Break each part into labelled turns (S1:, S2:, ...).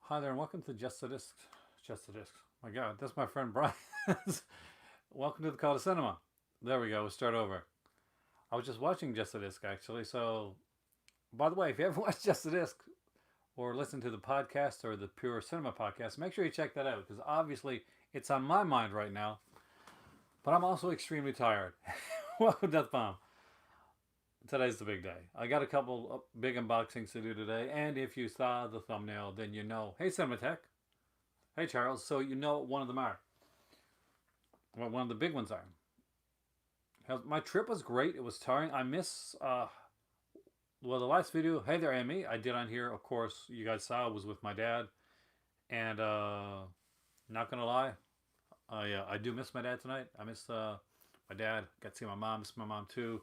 S1: Hi there, and welcome to Just the Discs. Just the Discs. My God, that's my friend Brian. Welcome to the Call to Cinema. There we go. We'll start over. I was just watching Just the Disc actually. So, by the way, if you haven't watched Just the Disc or listened to the podcast or the Pure Cinema podcast, make sure you check that out because obviously it's on my mind right now. But I'm also extremely tired. Welcome, Death Bomb. Today's the big day. I got a couple of big unboxings to do today, and if you saw the thumbnail, then you know. Hey, Cinematech. Hey, Charles. So you know what one of them are. What one of the big ones are. My trip was great. It was tiring. I miss, well, the last video, hey there, Amy, I did on here, of course, you guys saw, was with my dad. And, not gonna lie, I do miss my dad tonight. I miss, my dad. Got to see my mom. Miss my mom, too.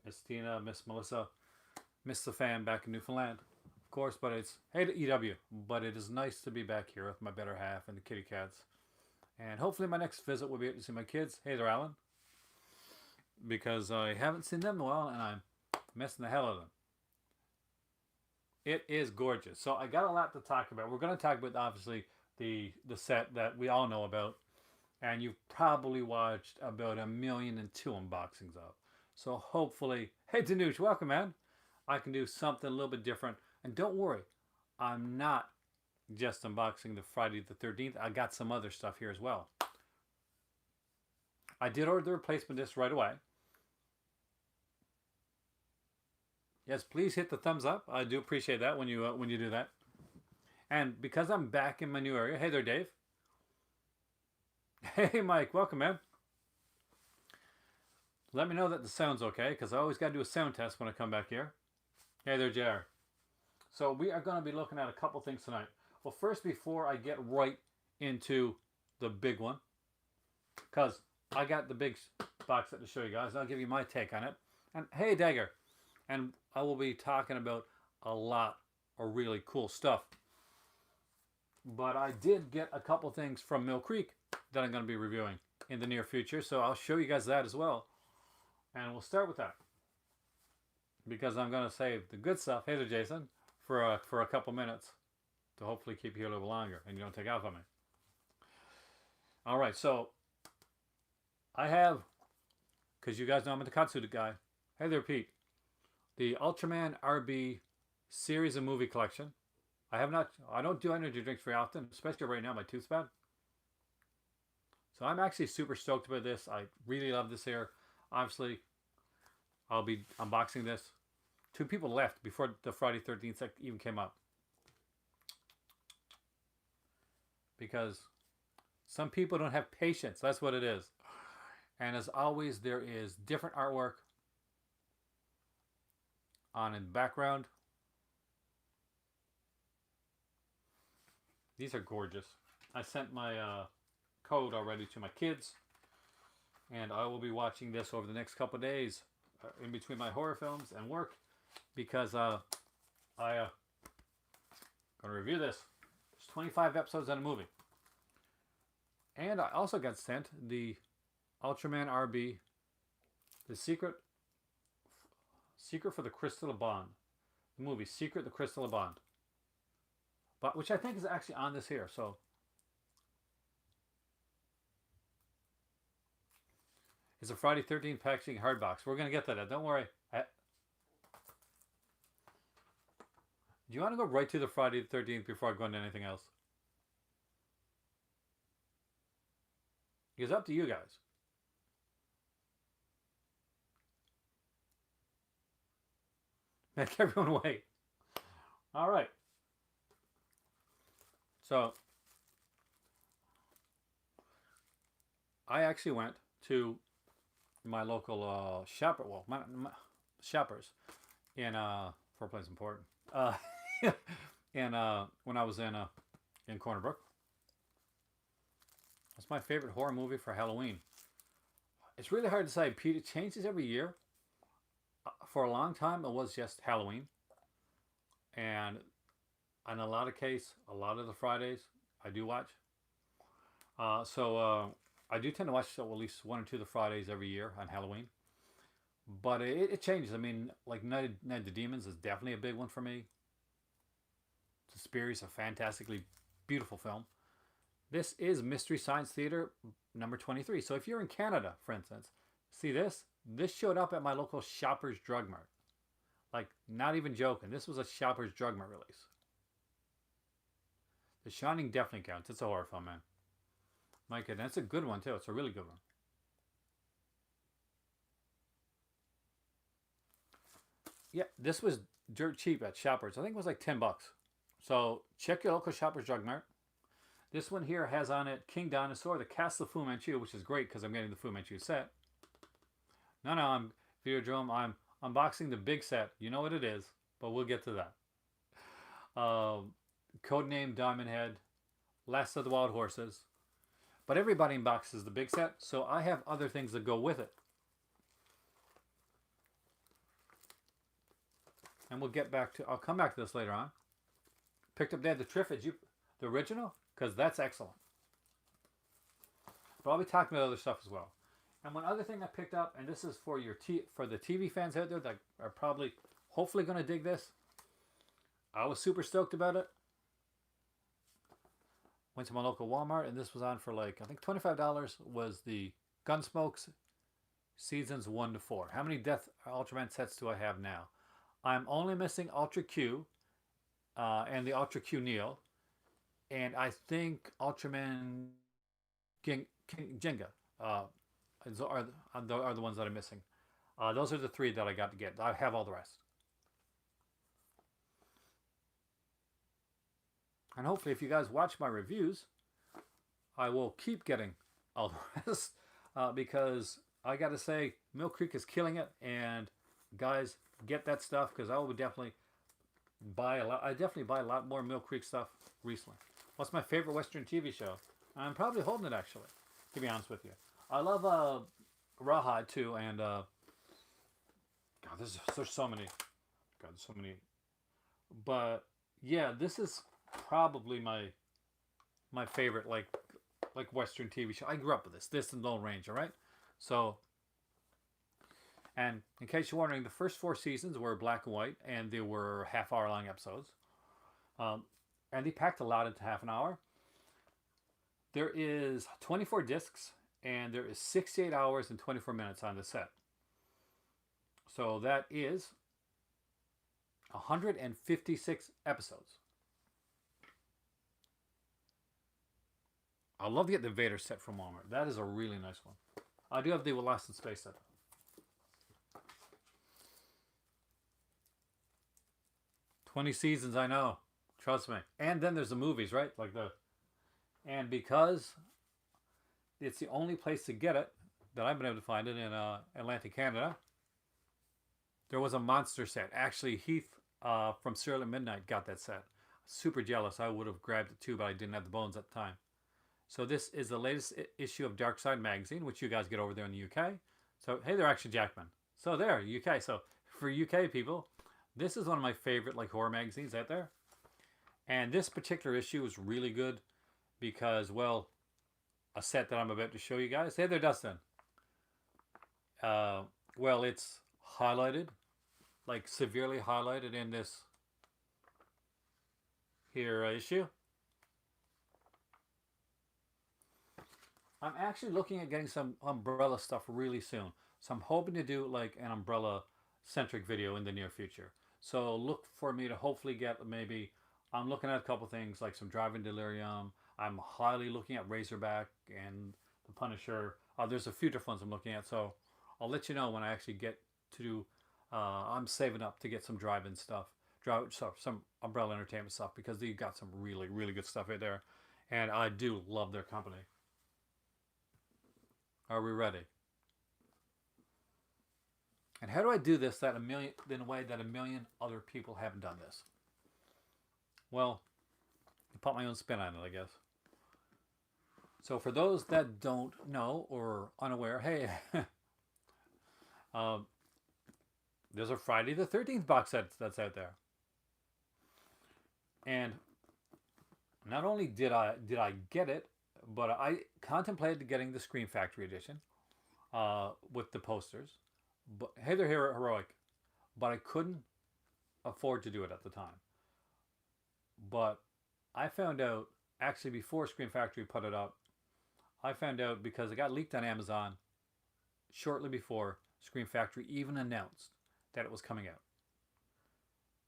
S1: Miss Tina, Miss Melissa. Miss the fam back in Newfoundland. Of course, but it's, hey to EW. But it is nice to be back here with my better half and the kitty cats. And hopefully my next visit will be able to see my kids. Hey there, Alan. Because I haven't seen them in a while and I'm missing the hell out of them. It is gorgeous. So I got a lot to talk about. We're going to talk about obviously the set that we all know about, and you've probably watched about 1,000,002 unboxings of. So hopefully, hey Danush, welcome man. I can do something a little bit different. And don't worry, I'm not just unboxing the Friday the 13th. I got some other stuff here as well. I did order the replacement disc right away. Yes, please hit the thumbs up. I do appreciate that when you do that. And because I'm back in my new area, hey there, Dave. Hey, Mike, welcome, man. Let me know that the sound's okay, because I always got to do a sound test when I come back here. Hey there, JR. So we are going to be looking at a couple things tonight. Well, first, before I get right into the big one, because I got the big box set to show you guys, I'll give you my take on it. And hey, Dagger. And I will be talking about a lot of really cool stuff. But I did get a couple things from Mill Creek that I'm going to be reviewing in the near future. So I'll show you guys that as well. And we'll start with that. Because I'm going to save the good stuff, hey there, Jason, for a couple minutes to hopefully keep you here a little longer and you don't take off on me. All right, so I have, because you guys know I'm a Takatsu guy. Hey there, Pete. The Ultraman RB series of movie collection. I don't do energy drinks very often, especially right now, my tooth's bad. So I'm actually super stoked about this. I really love this here. Obviously, I'll be unboxing this. 2 people left before the Friday 13th even came up. Because some people don't have patience. That's what it is. And as always, there is different artwork on in the background. These are gorgeous. I sent my code already to my kids, and I will be watching this over the next couple of days in between my horror films and work, because I going to review this. There's 25 episodes in a movie. And I also got sent the Ultraman RB, the Secret for the Crystal of Bond. The movie Secret the Crystal of Bond. But which I think is actually on this here. So it's a Friday 13th packaging hardbox. We're going to get to that. Don't worry. Do you want to go right to the Friday the 13th before I go into anything else? It's up to you guys. Make everyone wait. All right. So I actually went to my local shopper. Well, my shoppers in for a place important. And when I was in Corner Brook. It's my favorite horror movie for Halloween. It's really hard to say, Pete. It changes every year. For a long time, it was just Halloween. And on a lot of the Fridays, I do watch. So I do tend to watch at least 1 or 2 of the Fridays every year on Halloween. But it changes. I mean, like Night of the Demons is definitely a big one for me. Suspiria's a fantastically beautiful film. This is Mystery Science Theater number 23. So if you're in Canada, for instance, see this? This showed up at my local Shoppers Drug Mart. Like, not even joking. This was a Shoppers Drug Mart release. The Shining definitely counts. It's a horror film, man. My goodness, it's a good one, too. It's a really good one. Yeah, this was dirt cheap at Shoppers. I think it was like $10. So check your local Shoppers Drug Mart. This one here has on it King Dinosaur, the Castle of Fu Manchu, which is great because I'm getting the Fu Manchu set. No, I'm Videodrome. I'm unboxing the big set. You know what it is, but we'll get to that. Codename Diamond Head, Last of the Wild Horses. But everybody unboxes the big set, so I have other things that go with it. And we'll get back to, I'll come back to this later on. Picked up the Triffage, the original, because that's excellent. But I'll be talking about other stuff as well. And one other thing I picked up, and this is for for the TV fans out there that are probably, hopefully going to dig this. I was super stoked about it. Went to my local Walmart, and this was on for like, I think $25 was the Gunsmoke's Seasons 1 to 4. How many Death Ultraman sets do I have now? I'm only missing Ultra Q and the Ultra Q Neo. And I think Ultraman Jenga are the ones that I'm missing. Those are the 3 that I got to get. I have all the rest. And hopefully if you guys watch my reviews, I will keep getting all the rest. Because I got to say, Mill Creek is killing it. And guys, get that stuff because I will definitely buy a lot. I definitely buy a lot more Mill Creek stuff recently. What's my favorite Western TV show? I'm probably holding it actually, to be honest with you. I love Rawhide too, and God, there's so many. God, there's so many. But yeah, this is probably my favorite like Western TV show. I grew up with this and Lone Ranger, right? So, and in case you're wondering, the first 4 seasons were black and white, and they were half-hour long episodes. And they packed a lot into half an hour. There is 24 discs, and there is 68 hours and 24 minutes on the set. So that is 156 episodes. I love to get the Vader set from Walmart. That is a really nice one. I do have the Lost in Space set. 20 seasons, I know. Trust me. And then there's the movies, right? And because it's the only place to get it that I've been able to find it in Atlantic Canada, there was a monster set. Actually, Heath from Serial at Midnight got that set. Super jealous. I would have grabbed it too, but I didn't have the bones at the time. So this is the latest issue of Dark Side magazine, which you guys get over there in the UK. So, hey, they're Action Jackman. So there, UK. So for UK people, this is one of my favorite horror magazines out there. And this particular issue is really good because, well, a set that I'm about to show you guys. Hey there, Dustin. Well, it's highlighted, severely highlighted in this here issue. I'm actually looking at getting some umbrella stuff really soon. So I'm hoping to do an umbrella-centric video in the near future. So look for me to hopefully get maybe, I'm looking at a couple things like some Driving Delirium. I'm highly looking at Razorback and the Punisher. There's a few different ones I'm looking at. So I'll let you know when I actually get to do, I'm saving up to get some drive-in stuff. Some Umbrella Entertainment stuff because they got some really, really good stuff in there. And I do love their company. Are we ready? And how do I do this in a way that a million other people haven't done this? Well, I put my own spin on it, I guess. So for those that don't know or unaware, hey, there's a Friday the 13th box set that's out there. And not only did I get it, but I contemplated getting the Scream Factory edition with the posters. But hey, they're heroic, but I couldn't afford to do it at the time. But I found out actually before Screen Factory put it up. I found out because it got leaked on Amazon shortly before Screen Factory even announced that it was coming out.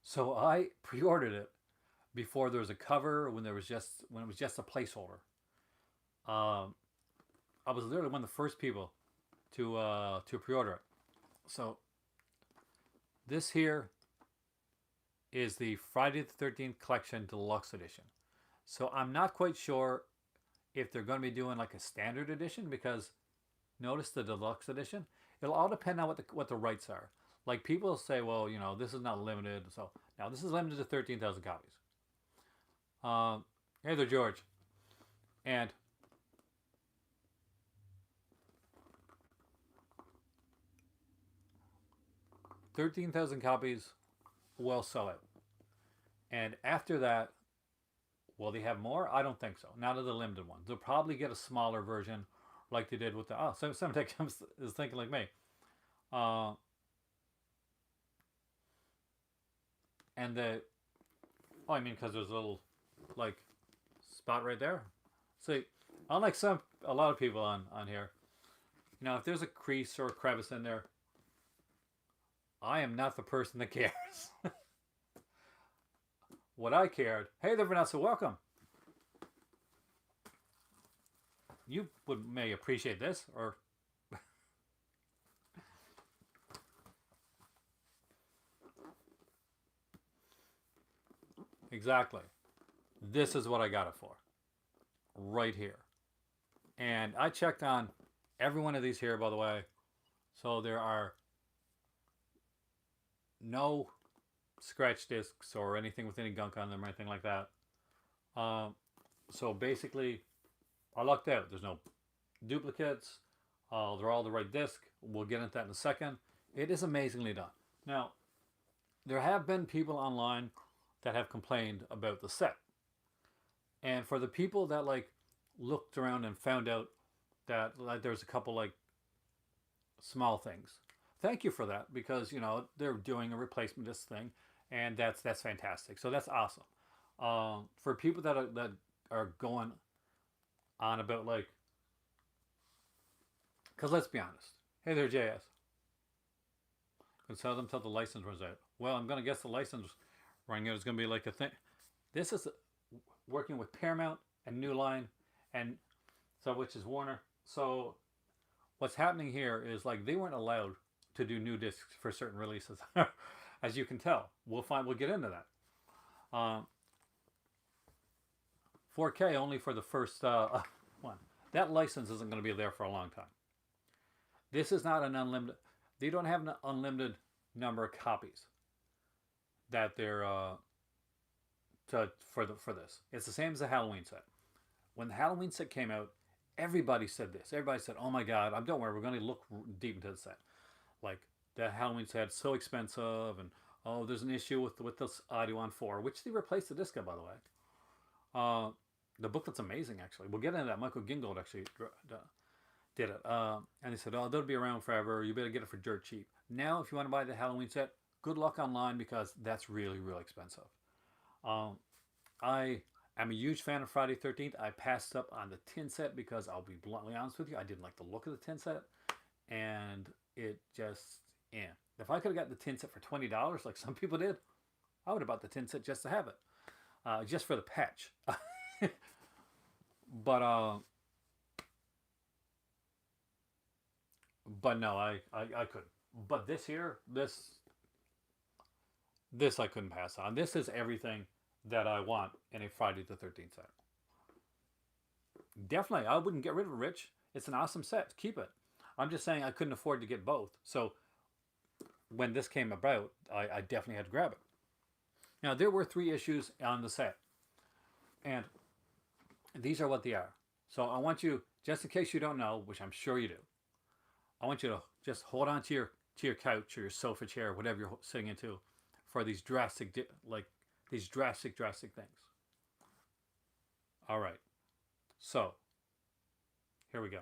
S1: So I pre-ordered it before there was a cover, when it was just a placeholder. Um, I was literally one of the first people to pre-order it. So this here is the Friday the 13th Collection Deluxe Edition. So I'm not quite sure if they're going to be doing like a standard edition because notice the deluxe edition. It'll all depend on what the rights are. Like people say, well, this is not limited. So now this is limited to 13,000 copies. Hey there, George. And 13,000 copies will sell out. And after that, will they have more? I don't think so. Not of the limited ones. They'll probably get a smaller version like they did with the. Oh, somebody is thinking like me. Uh, and the. Oh, I mean, because there's a little, like, spot right there. See, unlike a lot of people on here, if there's a crease or a crevice in there, I am not the person that cares. What I cared. Hey there, Vanessa. Welcome. You may appreciate this, or exactly. This is what I got it for, right here. And I checked on every one of these here, by the way. So there are no scratch discs or anything with any gunk on them or anything like that. So basically, I lucked out. There's no duplicates. They're all the right disc. We'll get into that in a second. It is amazingly done. Now, there have been people online that have complained about the set. And for the people that looked around and found out that there's a couple small things, thank you for that because they're doing a replacement disc thing, and that's fantastic. So that's awesome. For people that are going on about because let's be honest. Hey there, JS. Can sell them till the license runs out. Well, I'm gonna guess the license running out is gonna be like a thing. This is working with Paramount and New Line, and so which is Warner. So what's happening here is they weren't allowed to do new discs for certain releases, as you can tell. We'll get into that. 4K only for the first one. That license isn't going to be there for a long time. This is not an unlimited. They don't have an unlimited number of copies that they're for this. It's the same as the Halloween set. When the Halloween set came out, everybody said this. Everybody said, "Oh my God, don't worry, we're going to look deep into the set." Like the Halloween set, so expensive, and oh, there's an issue with this audio on 4, which they replaced the disc, by the way. The booklet's amazing, actually. We'll get into that. Michael Gingold actually did it. And they said, oh, they'll be around forever. You better get it for dirt cheap. Now, if you want to buy the Halloween set, good luck online because that's really, really expensive. I am a huge fan of Friday 13th. I passed up on the tin set because I'll be bluntly honest with you. I didn't like the look of the tin set. And it just, yeah. If I could have got the tin set for $20 like some people did, I would have bought the tin set just to have it. Just for the patch. but no, I couldn't. But this I couldn't pass on. This is everything that I want in a Friday the 13th set. Definitely, I wouldn't get rid of it, Rich. It's an awesome set. Keep it. I'm just saying I couldn't afford to get both. So when this came about, I definitely had to grab it. Now, there were 3 issues on the set. And these are what they are. So I want you, just in case you don't know, which I'm sure you do, I want you to just hold on to your couch or your sofa chair, whatever you're sitting into, for these drastic things. All right. So here we go.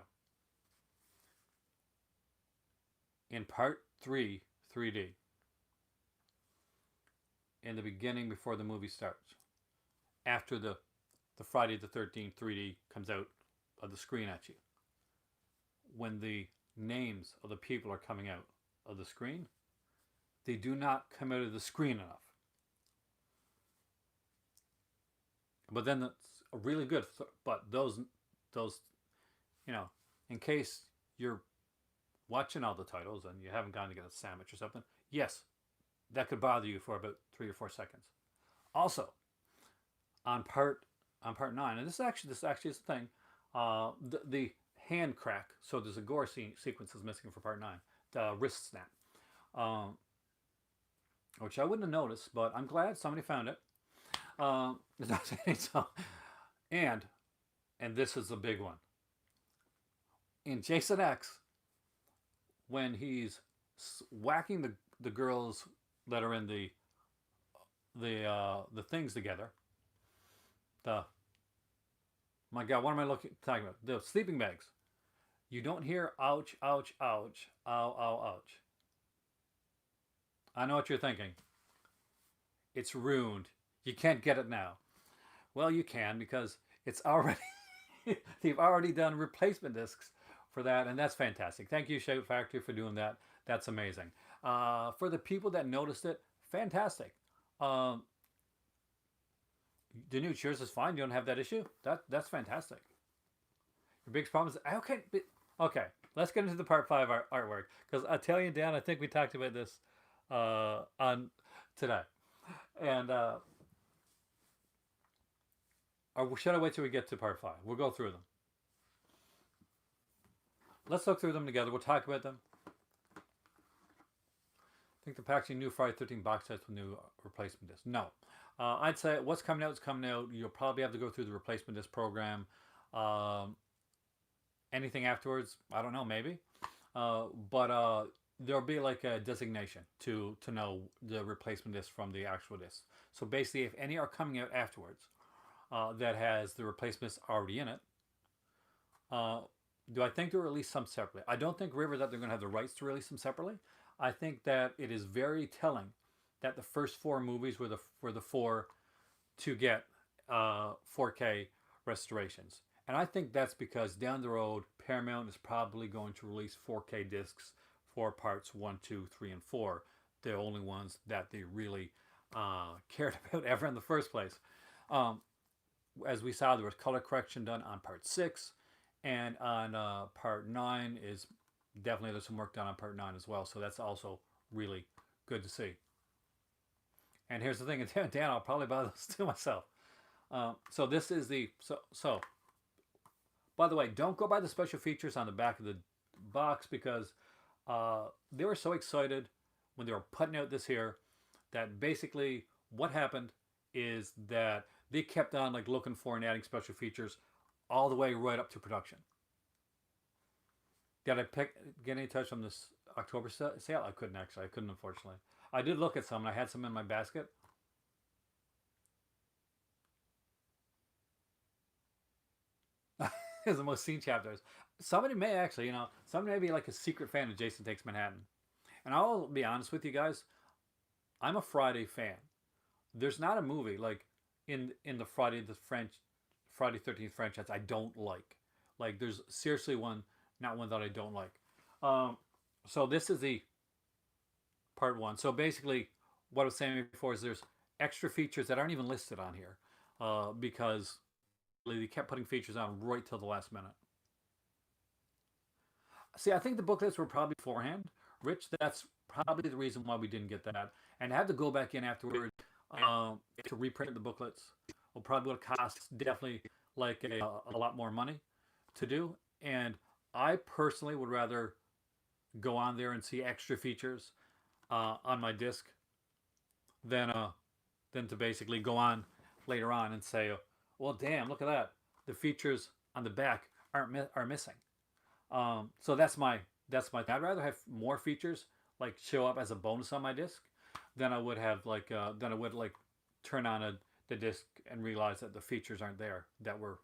S1: In part 3, 3D, in the beginning before the movie starts, after the Friday the 13th 3D comes out of the screen at you. When the names of the people are coming out of the screen, they do not come out of the screen enough. But then that's a really good. But those you know, in case you're watching all the titles and you haven't gone to get a sandwich or something, yes, that could bother you for about 3 or 4 seconds. Also, on part nine, and this actually is the thing. The hand crack. So there's a gore sequence is missing for part nine. The wrist snap, um, which I wouldn't have noticed, but I'm glad somebody found it. So, and and this is the big one in Jason X when he's whacking the girls that are in the things together. The My God, what am I talking about? The sleeping bags. You don't hear ouch, ouch, ouch, ow, ow, ouch. I know what you're thinking. It's ruined. You can't get it now. Well, you can because it's already they've already done replacement discs for that, and that's fantastic. Thank you, Shout Factory, for doing that. That's amazing. For the people that noticed it, fantastic. Um, the new Cheers is fine. You don't have that issue. That's fantastic. Your biggest problem is okay. Okay, let's get into the part five artwork because I tell you, Dan, I think we talked about this on today, and or should I wait till we get to part five? We'll go through them. Let's look through them together. We'll talk about them. I think the packaging new Friday 13 box sets with new replacement disc. No. I'd say what's coming out is coming out. You'll probably have to go through the replacement disc program. Anything afterwards, I don't know, maybe. But there'll be like a designation to know the replacement disc from the actual disc. So basically, if any are coming out afterwards that has the replacement disc already in it, do I think they'll release some separately? I don't think River that they're going to have the rights to release them separately. I think that it is very telling that the first four movies were the four to get 4K restorations. And I think that's because down the road, Paramount is probably going to release 4K discs for parts 1, 2, 3, and 4. The only ones that they really cared about ever in the first place. As we saw, there was color correction done on part 6. And on part 9 is definitely there's some work done on part 9 as well. So that's also really good to see. And here's the thing, and Dan, I'll probably buy this to myself. So this is the so. By the way, don't go by the special features on the back of the box because they were so excited when they were putting out this here that basically what happened is that they kept on like looking for and adding special features all the way right up to production. Did I get any touch on this October sale? I couldn't actually. I couldn't, unfortunately. I did look at some and I had some in my basket. Is the most seen chapters. Somebody may actually, somebody may be like a secret fan of Jason Takes Manhattan. And I'll be honest with you guys, I'm a Friday fan. There's not a movie like in the Friday 13th franchise I don't like. Like there's seriously not one that I don't like. So this is the part 1. So basically, what I was saying before is there's extra features that aren't even listed on here because they kept putting features on right till the last minute. See, I think the booklets were probably beforehand. Rich, that's probably the reason why we didn't get that. And had to go back in afterward to reprint the booklets. Will probably would cost definitely like a lot more money to do. And I personally would rather go on there and see extra features on my disc than to basically go on later on and say, well, damn, look at that. The features on the back are missing. So that's my thing. I'd rather have more features like show up as a bonus on my disc than I would have turn on the disc and realize that the features aren't there that were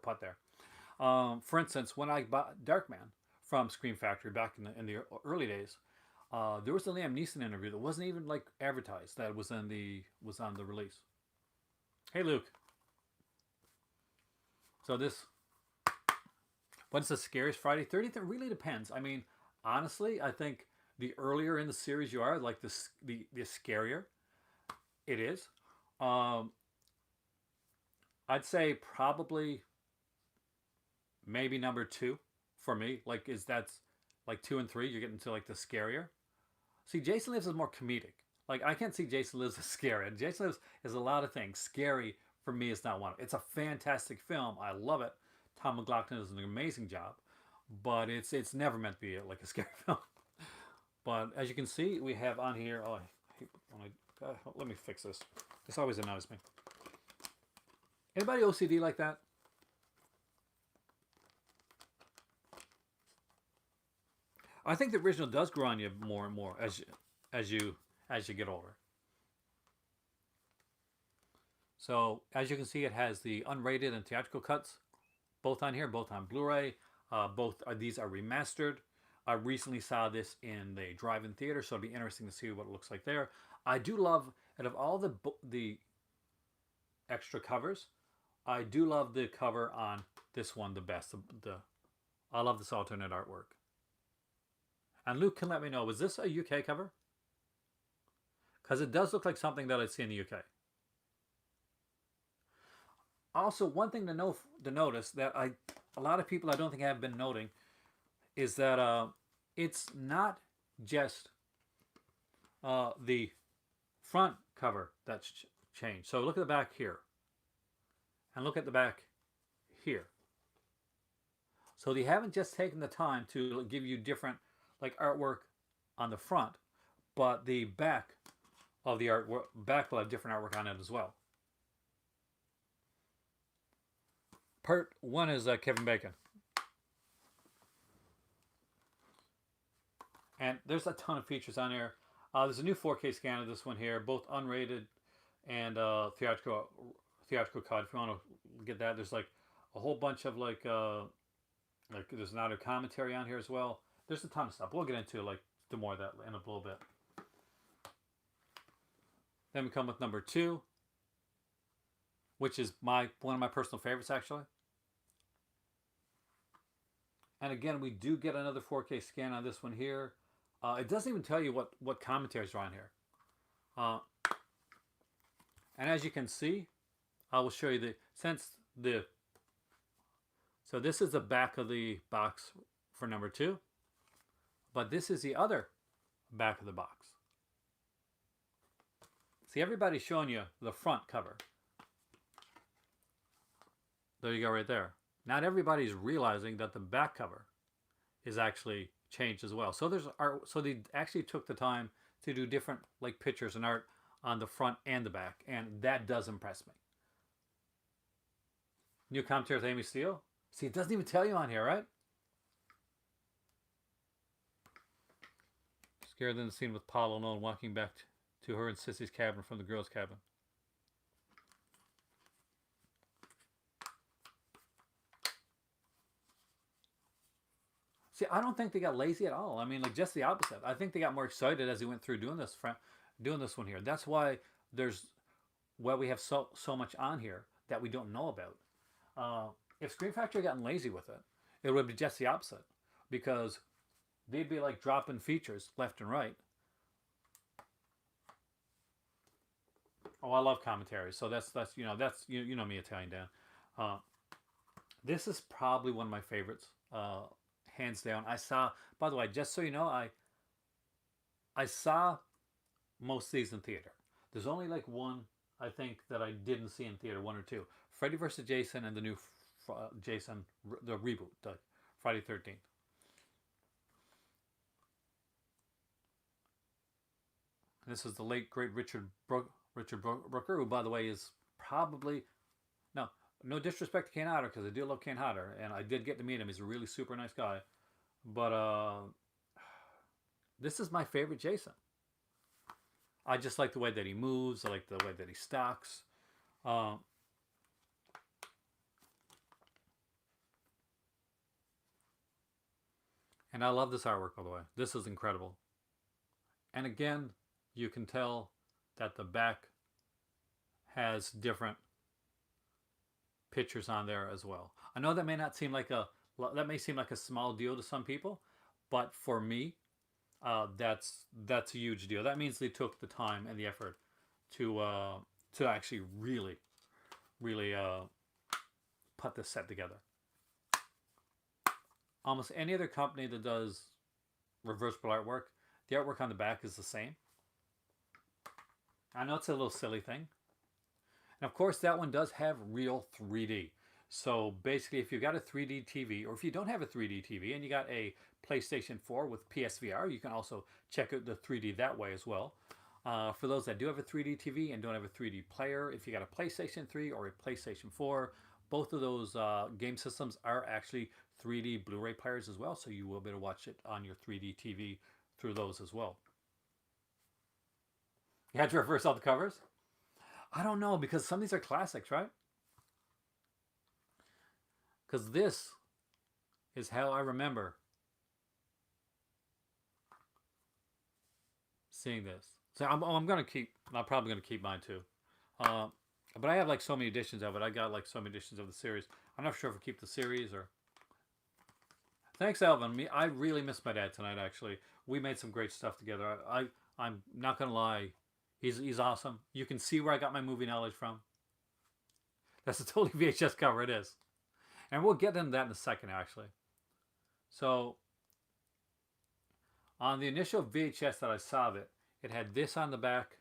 S1: put there. For instance, when I bought Darkman from Scream Factory back in the early days, there was a Liam Neeson interview that wasn't even like advertised that was on the release. Hey, Luke. So this, what's the scariest Friday 13th? It really depends. I mean, honestly, I think the earlier in the series you are, like the scarier it is. Um, I'd say probably maybe number two for me. Like, is that's like two and three? You're getting to like the scarier. See, Jason Lives is more comedic. Like, I can't see Jason Lives as scary. Jason Lives is a lot of things. Scary for me is not one. It's a fantastic film. I love it. Tom McLaughlin does an amazing job, but it's never meant to be like a scary film. But as you can see, we have on here. Oh, I hate when let me fix this. This always annoys me. Anybody OCD like that? I think the original does grow on you more and more as you as you get older. So as you can see, it has the unrated and theatrical cuts, both on here, both on Blu-ray. Both are these are remastered. I recently saw this in the drive-in theater, so it'll be interesting to see what it looks like there. I do love, out of all the extra covers, I do love the cover on this one the best. I love this alternate artwork. And Luke can let me know, was this a UK cover? Because it does look like something that I'd see in the UK. Also, one thing to notice that a lot of people I don't think have been noting is that it's not just the front cover that's changed. So look at the back here, and look at the back here. So they haven't just taken the time to give you different like artwork on the front, but the back of the artwork back will have different artwork on it as well. Part one is Kevin Bacon. And there's a ton of features on here. There's a new 4K scan of this one here, both unrated and theatrical cut. If you want to get that, there's like a whole bunch of like there's an audio commentary on here as well. There's a ton of stuff. We'll get into like the more of that in a little bit. Then we come with number two, which is one of my personal favorites actually. And again, we do get another 4K scan on this one here. It doesn't even tell you what commentaries are on here. And as you can see, I will show you so this is the back of the box for number two, but this is the other back of the box. See, everybody's showing you the front cover. There you go right there. Not everybody's realizing that the back cover is actually changed as well. So there's art. So they actually took the time to do different like pictures and art on the front and the back, and that does impress me. New commentary with Amy Steele. See, it doesn't even tell you on here, right? Scarier than the scene with Paul Nolan walking back to her and Sissy's cabin from the girls' cabin. See, I don't think they got lazy at all. I mean, like just the opposite. I think they got more excited as they went through doing this one here. That's why we have so much on here that we don't know about. If Scream Factory had gotten lazy with it, it would be just the opposite, because they'd be like dropping features left and right. Oh, I love commentaries. So that's you know me, Italian Dan. This is probably one of my favorites. Hands down. By the way, just so you know, I saw most of these in theater. There's only like one I think that I didn't see in theater, one or two. Freddy vs. Jason and the new Jason, the reboot, the Friday 13th. This is the late great Richard Brooker, who by the way is probably no disrespect to Kane Hodder, because I do love Kane Hodder, and I did get to meet him. He's a really super nice guy. But this is my favorite Jason. I just like the way that he moves. I like the way that he stalks. And I love this artwork, by the way. This is incredible. And again, you can tell that the back has different pictures on there as well. I know that may seem like a small deal to some people, but for me, that's a huge deal. That means they took the time and the effort to actually really put this set together. Almost any other company that does reversible artwork, the artwork on the back is the same. I know it's a little silly thing, and of course, that one does have real 3D. So basically, if you've got a 3D TV, or if you don't have a 3D TV and you got a PlayStation 4 with PSVR, you can also check out the 3D that way as well. For those that do have a 3D TV and don't have a 3D player, if you got a PlayStation 3 or a PlayStation 4, both of those game systems are actually 3D Blu-ray players as well, so you will be able to watch it on your 3D TV through those as well. You had to reverse all the covers? I don't know, because some of these are classics, right? Because this is how I remember seeing this. So I'm gonna keep. I'm probably gonna keep mine too. Uh, but I have like so many editions of it. I got like so many editions of the series. I'm not sure if I keep the series or. Thanks, Alvin. I really miss my dad tonight. Actually, we made some great stuff together. I'm not gonna lie. He's awesome. You can see where I got my movie knowledge from. That's a totally VHS cover. It is. And we'll get into that in a second, actually. So, on the initial VHS that I saw of it, it had this on the back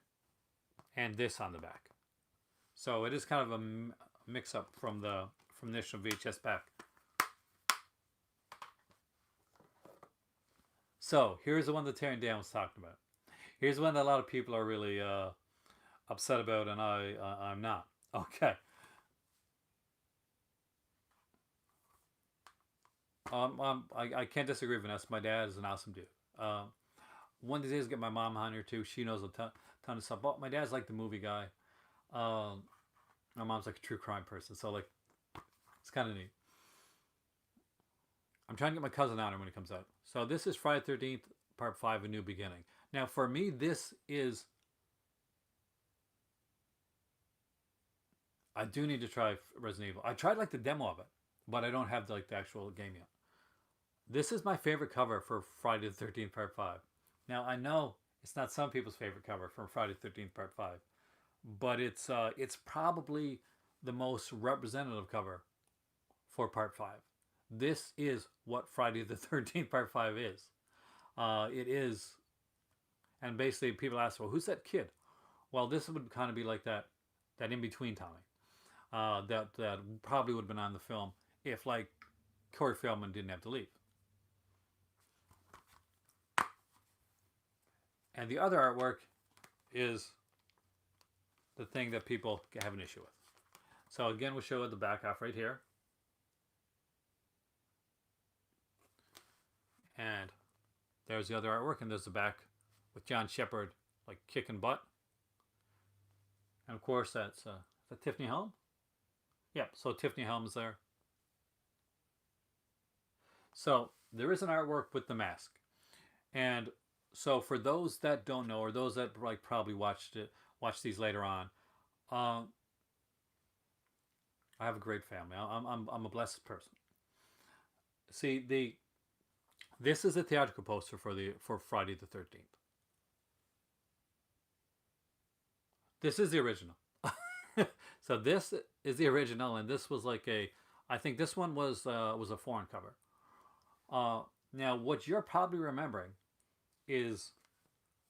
S1: and this on the back. So it is kind of a mix-up from the initial VHS back. So, here's the one that Terry and Dan was talking about. Here's one that a lot of people are really upset about, and I'm not. Okay. I can't disagree with Vanessa. My dad is an awesome dude. One of these days, get my mom on here too. She knows a ton of stuff. But my dad's like the movie guy. My mom's like a true crime person. So like, it's kind of neat. I'm trying to get my cousin on her when it comes out. So this is Friday the 13th, Part 5, A New Beginning. Now for me, this is... I do need to try Resident Evil. I tried like the demo of it, but I don't have like the actual game yet. This is my favorite cover for Friday the 13th Part 5. Now, I know it's not some people's favorite cover from Friday the 13th Part 5, but it's probably the most representative cover for Part 5. This is what Friday the 13th Part 5 is. It is, and basically people ask, well, who's that kid? Well, this would kind of be like that in-between Tommy. That probably would have been on the film if, like, Corey Feldman didn't have to leave. And the other artwork is the thing that people have an issue with. So again, we'll show the back half right here. And there's the other artwork, and there's the back with John Shepard like kicking butt. And of course, that's Tiffany Helm. Yep, so Tiffany Helm is there. So there is an artwork with the mask, and so for those that don't know, or those that like probably watch these later on, I have a great family. I'm a blessed person. See, this is the theatrical poster for Friday the 13th. This is the original. So this is the original, and this was like I think this one was a foreign cover. Now, what you're probably remembering is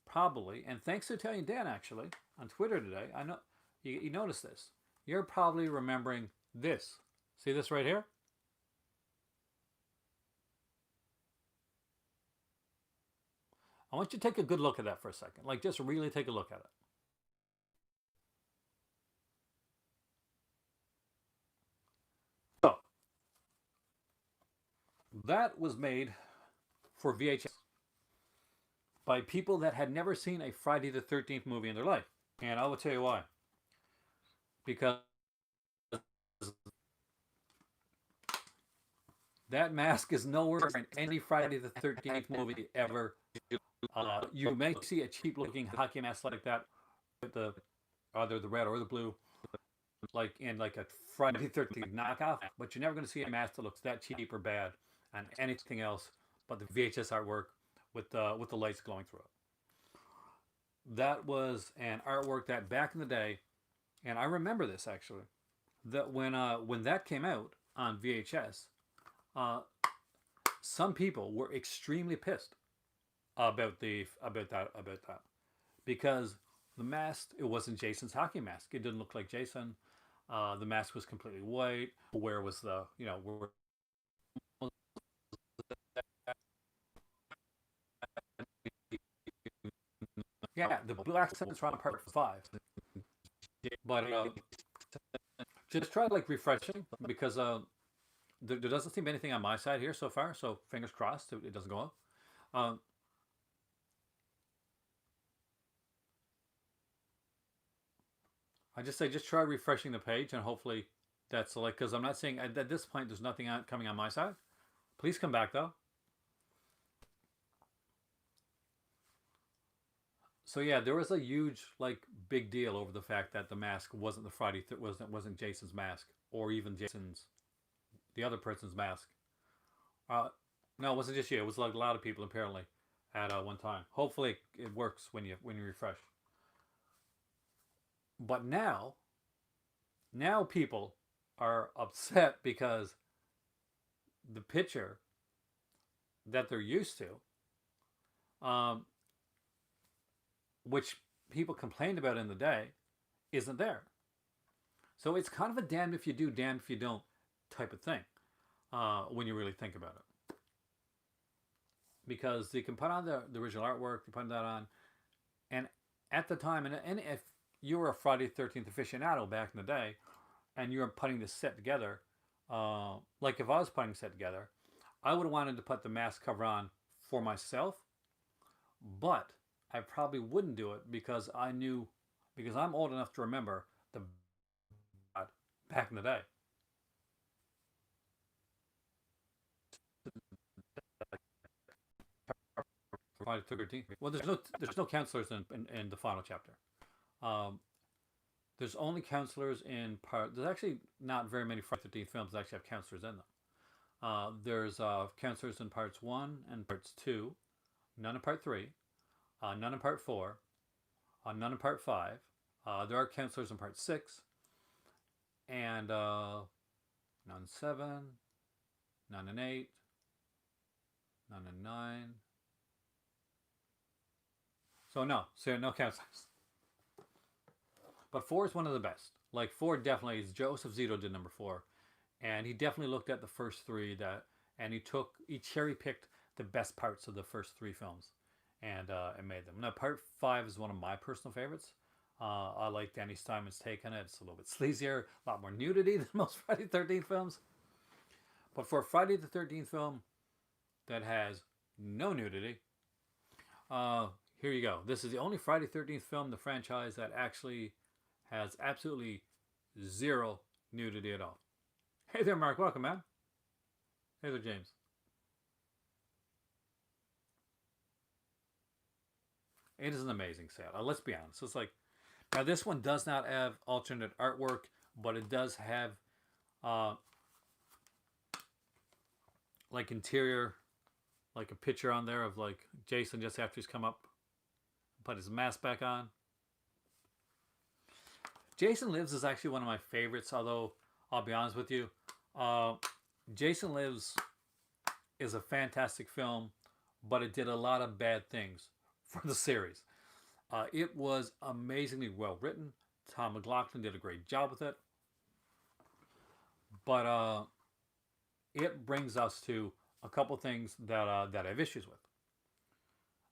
S1: probably, and thanks to Italian Dan actually on Twitter today, I know you noticed this. You're probably remembering this. See this right here? I want you to take a good look at that for a second. Like, just really take a look at it. So, that was made for VHS by people that had never seen a Friday the 13th movie in their life. And I will tell you why. Because that mask is nowhere in any Friday the 13th movie ever. You may see a cheap looking hockey mask like that with either the red or the blue. like in like a Friday 13th knockoff, but you're never going to see a mask that looks that cheap or bad on anything else but the VHS artwork with the lights glowing through it. That was an artwork that back in the day, and I remember this actually, that when that came out on VHS, uh, some people were extremely pissed about that because the mask, it wasn't Jason's hockey mask. It didn't look like Jason. The mask was completely white. Where was the where yeah, the black accents are on part five, but just try like refreshing because there doesn't seem anything on my side here so far. So fingers crossed it doesn't go up. Um, I just say just try refreshing the page and hopefully that's like because I'm not saying at this point there's nothing coming on my side. Please come back though. So yeah, there was a huge like big deal over the fact that the mask wasn't the wasn't Jason's mask or even Jason's the other person's mask. Uh, no, it wasn't just you. It was like a lot of people apparently at one time. Hopefully it works when you refresh. But now people are upset because the picture that they're used to, um, which people complained about in the day, isn't there. So it's kind of a damned if you do, damned if you don't type of thing when you really think about it. Because you can put on the original artwork, you put that on, and at the time, and if you were a Friday 13th aficionado back in the day, and you were putting this set together, like if I was putting a set together, I would have wanted to put the mask cover on for myself, but I probably wouldn't do it because I knew, because I'm old enough to remember the back in the day. Friday the 13th. Well, there's no counselors in the final chapter. Um, there's only counselors in part. There's actually not very many Friday the 13th films that actually have counselors in them. There's counselors in parts one and parts two, none in part three, none in part four, none in part five. There are counselors in part six, and none in seven, none in eight, none in nine. So no counselors. But four is one of the best. Like four definitely is Joseph Zito did number four, and he definitely looked at the first three and he cherry picked the best parts of the first three films, and made them. Now part five is one of my personal favorites. I like Danny Steinman's take on it. It's a little bit sleazier, a lot more nudity than most Friday the 13th films. But for a Friday the 13th film that has no nudity, uh, here you go. This is the only Friday the 13th film in the franchise that actually has absolutely zero nudity at all. Hey there, Mark. Welcome, man. Hey there, James. It is an amazing set. Let's be honest. It's like now this one does not have alternate artwork, but it does have uh, like interior, like a picture on there of like Jason just after he's come up, put his mask back on. Jason Lives is actually one of my favorites, although I'll be honest with you. Uh, Jason Lives is a fantastic film, but it did a lot of bad things for the series. It was amazingly well written. Tom McLaughlin did a great job with it, but it brings us to a couple things that I have issues with.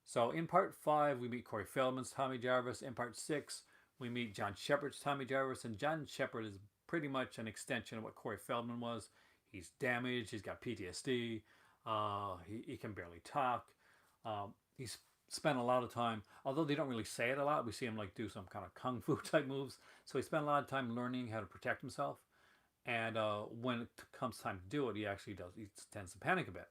S1: So in part five, we meet Corey Feldman's Tommy Jarvis. In part six, we meet John Shepard's Tommy Jarvis, and John Shepard is pretty much an extension of what Corey Feldman was. He's damaged. He's got PTSD. He can barely talk. He's spent a lot of time, although they don't really say it a lot. We see him like do some kind of kung fu type moves. So he spent a lot of time learning how to protect himself. And when it comes time to do it, he actually does. He tends to panic a bit.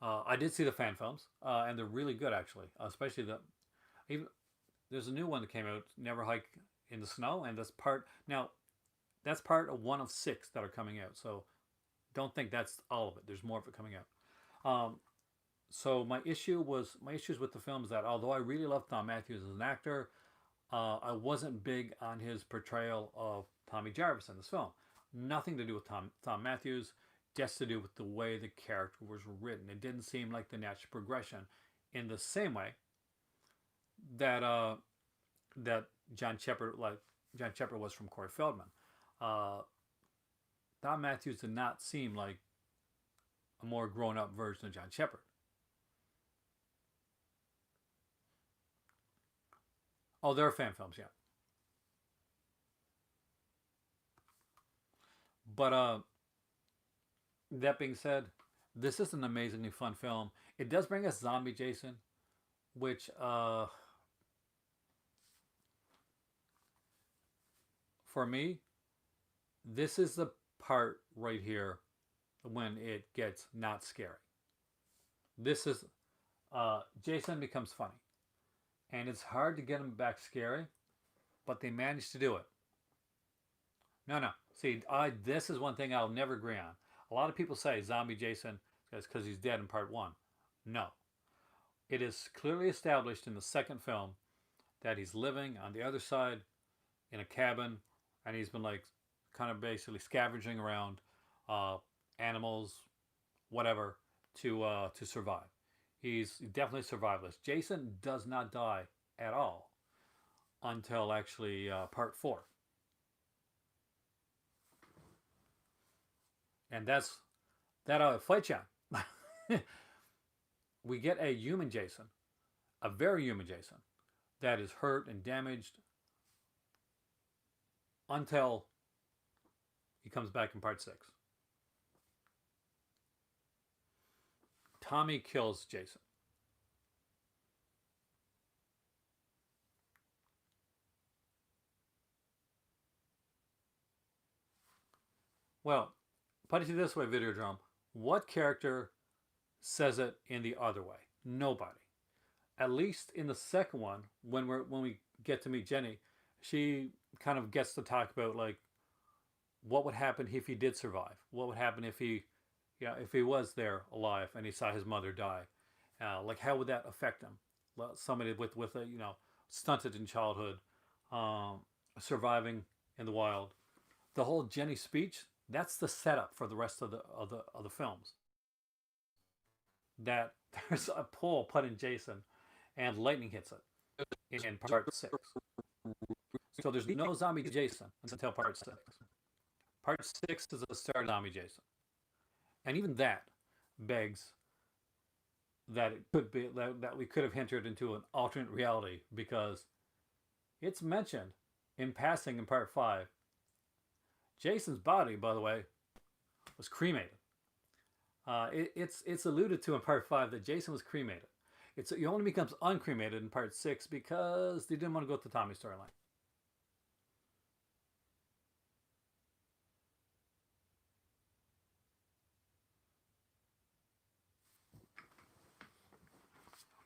S1: I did see the fan films, and they're really good actually. Especially even there's a new one that came out, Never Hike in the Snow, and this part now. That's part of one of six that are coming out. So don't think that's all of it. There's more of it coming out. So my issues with the film is that although I really love Tom Matthews as an actor, I wasn't big on his portrayal of Tommy Jarvis in this film. Nothing to do with Tom Matthews, just to do with the way the character was written. It didn't seem like the natural progression, in the same way that that John Shepard was from Corey Feldman. Uh, Tom Matthews did not seem like a more grown up version of John Shepard. Oh, there are fan films, yeah. But that being said, this is an amazingly fun film. It does bring us Zombie Jason, which for me, this is the part right here when it gets not scary. This is Jason becomes funny, and it's hard to get him back scary, but they managed to do it. No, no. See, this is one thing I'll never agree on. A lot of people say Zombie Jason is because he's dead in part one. No. It is clearly established in the second film that he's living on the other side in a cabin, and he's been like kind of basically scavenging around uh, animals, whatever, to survive. He's definitely a survivalist. Jason does not die at all until actually part four, and that's that fight John. We get a human Jason, a very human Jason, that is hurt and damaged until he comes back in part six. Tommy kills Jason. Well, put it this way, Videodrome. What character says it in the other way? Nobody. At least in the second one, when we get to meet Jenny, she kind of gets to talk about like what would happen if he did survive. What would happen if he, yeah, if he was there alive and he saw his mother die. Like how would that affect him? Well, somebody with a stunted in childhood, um, surviving in the wild. The whole Jenny speech, that's the setup for the rest of the films. That there's a pole put in Jason, and lightning hits it in part six. So there's no zombie Jason until part six. Part six is the start of zombie Jason, and even that begs that it could be that we could have entered into an alternate reality because it's mentioned in passing in part five. Jason's body, by the way, was cremated. It's alluded to in part five that Jason was cremated. He only becomes uncremated in part six because they didn't want to go with the Tommy storyline.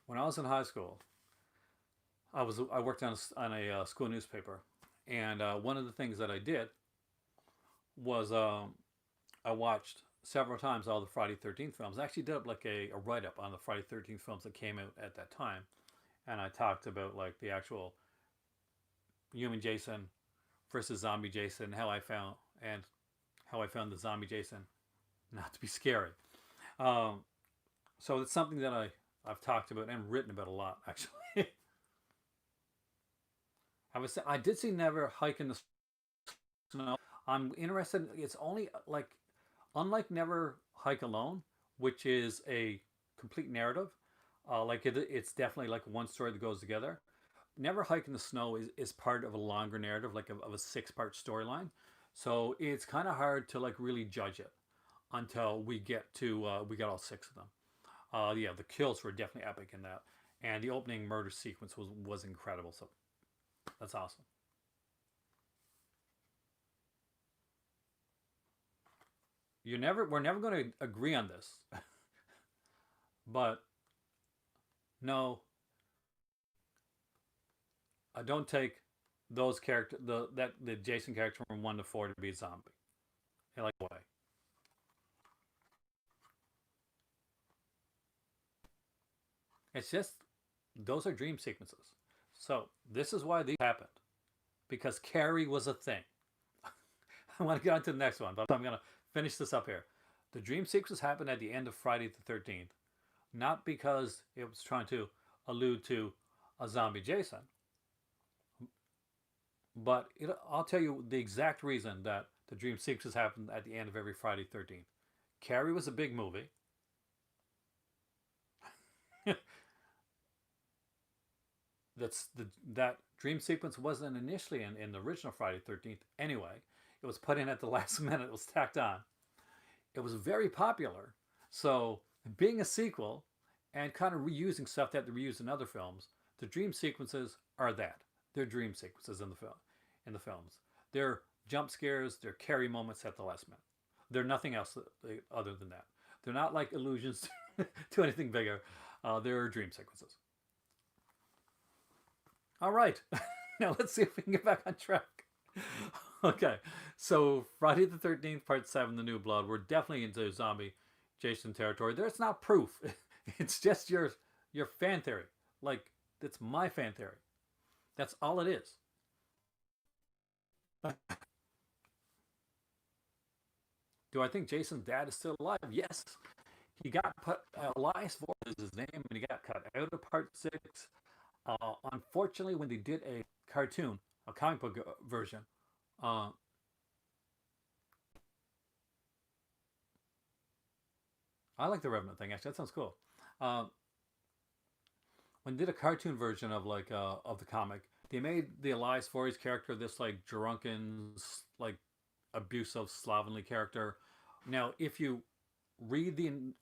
S1: When I was in high school, I worked on a school newspaper, and one of the things that I did was I watched several times all the Friday 13th films. I actually did up like a write up on the Friday 13th films that came out at that time, and I talked about like the actual human Jason versus zombie Jason, how I found the zombie Jason not to be scary. Um, so it's something that I've talked about and written about a lot actually. I did see Never Hike in the Snow. I'm interested. It's only like unlike Never Hike Alone, which is a complete narrative. It's definitely like one story that goes together. Never Hike in the Snow is part of a longer narrative, like of a six-part storyline. So it's kind of hard to like really judge it until we got all six of them. Yeah, the kills were definitely epic in that, and the opening murder sequence was incredible. So that's awesome. We're never going to agree on this, but no, I don't take those character the Jason character from 1 to 4 to be a zombie. In like a way. It's just those are dream sequences. So this is why these happened because Carrie was a thing. I want to get on to the next one, but I'm going to finish this up here. The dream sequences happened at the end of Friday the 13th, not because it was trying to allude to a zombie Jason, but I'll tell you the exact reason that the dream sequences happened at the end of every Friday the 13th. Carrie was a big movie. That dream sequence wasn't initially in the original Friday the 13th anyway. It was put in at the last minute. It was tacked on. It was very popular. So being a sequel and kind of reusing stuff that they reused in other films, the dream sequences are that. They're dream sequences in the film, in the films. They're jump scares. They're Carrie moments at the last minute. They're nothing else other than that. They're not like allusions to anything bigger. They're dream sequences. All right. Now let's see if we can get back on track. Okay. So Friday the 13th, Part 7, The New Blood. We're definitely into zombie Jason territory. There's not proof. It's just your fan theory. Like, it's my fan theory. That's all it is. Do I think Jason's dad is still alive? Yes. He got put, Elias Ford is his name, and he got cut out of Part 6. Unfortunately, when they did a cartoon, a comic book version, uh, I like the Revenant thing. Actually, that sounds cool. Uh, when they did a cartoon version of of the comic, they made the Elias Voorhees character this like drunken, like abusive, slovenly character. Now, if you read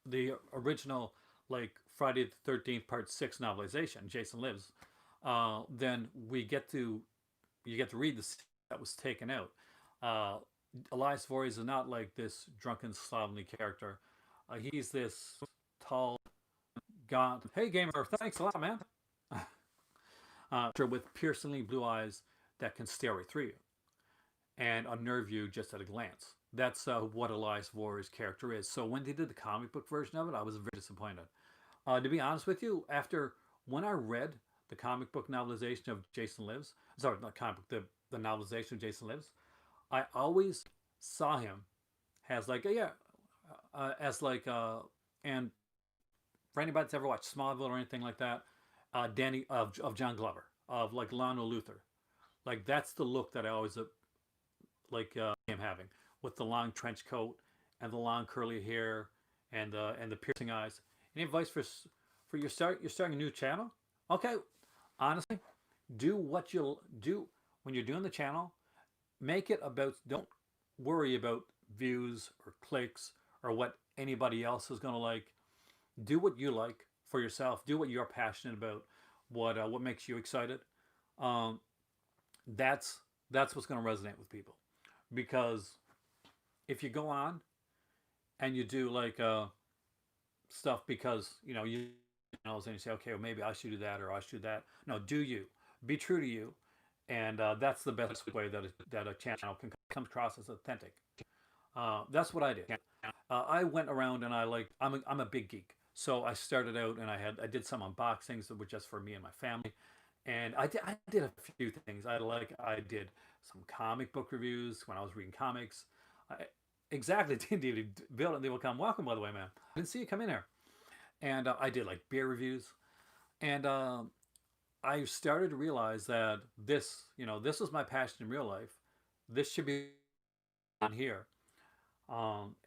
S1: the original like Friday the 13th Part 6 novelization, Jason Lives, then we get to you get to read the scene that was taken out. Uh, Elias Voorhees is not like this drunken, slovenly character. He's this tall, gaunt. Hey, gamer, thanks a lot, man. With piercingly blue eyes that can stare right through you and unnerve you just at a glance. That's what Elias Voorhees' character is. So when they did the comic book version of it, I was very disappointed. To be honest with you, after when I read the comic book novelization of Jason Lives, sorry, not comic book, the novelization of Jason Lives, I always saw him as like yeah, as like and for anybody that's ever watched Smallville or anything like that, Danny of John Glover of like Lionel Luthor, like that's the look that I always him having with the long trench coat and the long curly hair and the piercing eyes. Any advice for you're starting a new channel? Okay, honestly, do what you'll do when you're doing the channel. Make it about don't worry about views or clicks or what anybody else is going to like. Do what you like for yourself. Do what you're passionate about. What makes you excited. Um, that's what's going to resonate with people. Because if you go on and you do stuff because and you say okay, well maybe I should do that or I should do that. No, do you be true to you, and that's the best way that a channel can come across as authentic. That's what I did. I went around and I'm a big geek, so I started out and I did some unboxings that were just for me and my family, and I did a few things. I did some comic book reviews when I was reading comics. I, exactly, Bill and they will come. Welcome, by the way, man. I didn't see you come in here, and I did like beer reviews, and I started to realize that this was my passion in real life. This should be on here.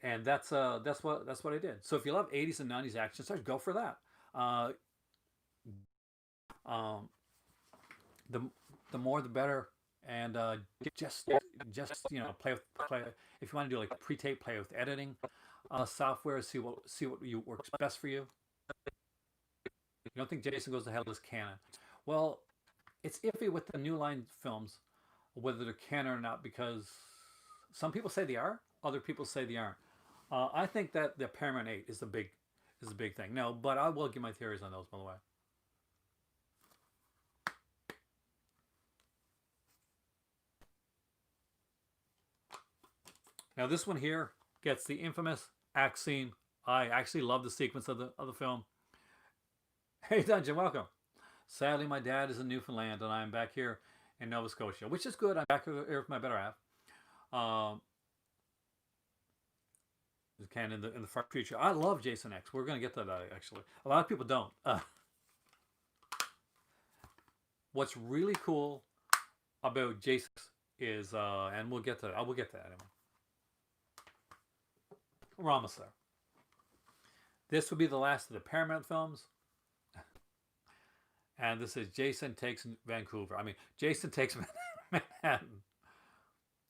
S1: And that's what I did. So if you love 80s and 90s action stars, go for that. Uh, um, the the more the better. And just play if you want to do like pre-tape, play with editing software, see what works best for you. You don't think Jason Goes to Hell is canon? Well, it's iffy with the New Line films whether they're canon or not because some people say they are, other people say they aren't. I think that the Paramount 8 is a big thing. No, but I will give my theories on those, by the way. Now this one here gets the infamous axe scene. I actually love the sequence of the film. Hey Dungeon, welcome. Sadly, my dad is in Newfoundland, and I'm back here in Nova Scotia, which is good. I'm back here with my better half. Um, can in the far future. I love Jason X. We're gonna get to that actually. A lot of people don't. What's really cool about Jason X is, and we'll get to that. I will get to that anyway. We're almost there. This will be the last of the Paramount films. And this is Jason Takes Vancouver. I mean, Jason Takes Manhattan.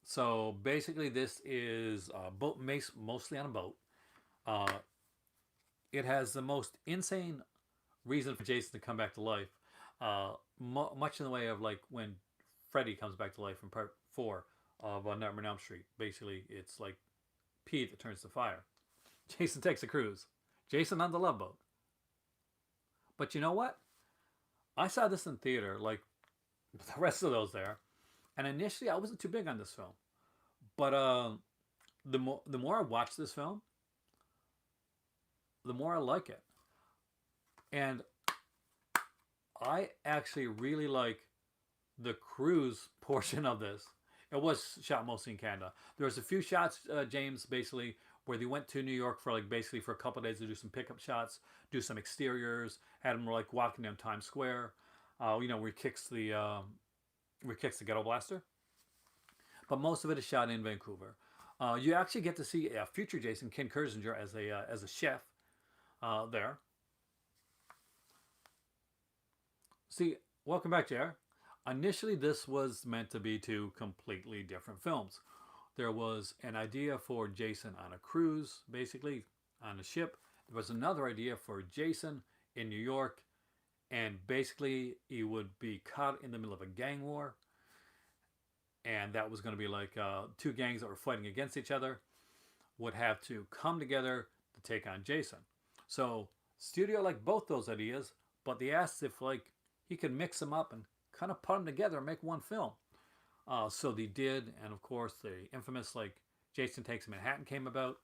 S1: So basically, this is a boat, mostly on a boat. Uh, it has the most insane reason for Jason to come back to life. Much in the way of like when Freddy comes back to life in part 4 of Nightmare on Elm Street. Basically, it's like Pete that turns to fire. Jason takes a cruise. Jason on the Love Boat. But you know what? I saw this in theater, like the rest of those there, and initially I wasn't too big on this film. But the more I watch this film, the more I like it, and I actually really like the cruise portion of this. It was shot mostly in Canada. There was a few shots, James, basically where they went to New York for like basically for a couple of days to do some pickup shots, do some exteriors. Had them like walking down Times Square. Where he kicks the ghetto blaster. But most of it is shot in Vancouver. You actually get to see a future Jason, Ken Kersinger, as a chef there. See, welcome back, JR. Initially, this was meant to be two completely different films. There was an idea for Jason on a cruise, basically, on a ship. There was another idea for Jason in New York, and basically, he would be caught in the middle of a gang war. And that was going to be like two gangs that were fighting against each other would have to come together to take on Jason. So, studio liked both those ideas, but they asked if like he could mix them up and kind of put them together and make one film. So they did, and of course the infamous like Jason Takes Manhattan came about,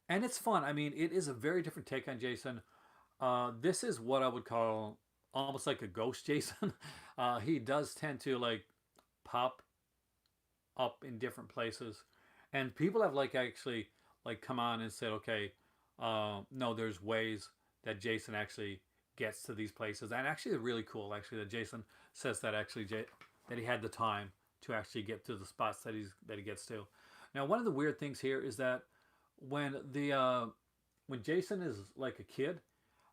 S1: and it's fun. I mean, it is a very different take on Jason. This is what I would call almost like a ghost Jason. He does tend to like pop up in different places, and people have like actually like come on and said, okay, no, there's ways that Jason actually gets to these places, and actually they're really cool. Actually, that Jason says that actually that he had the time to actually get to the spots that he gets to. Now, one of the weird things here is that when when Jason is like a kid,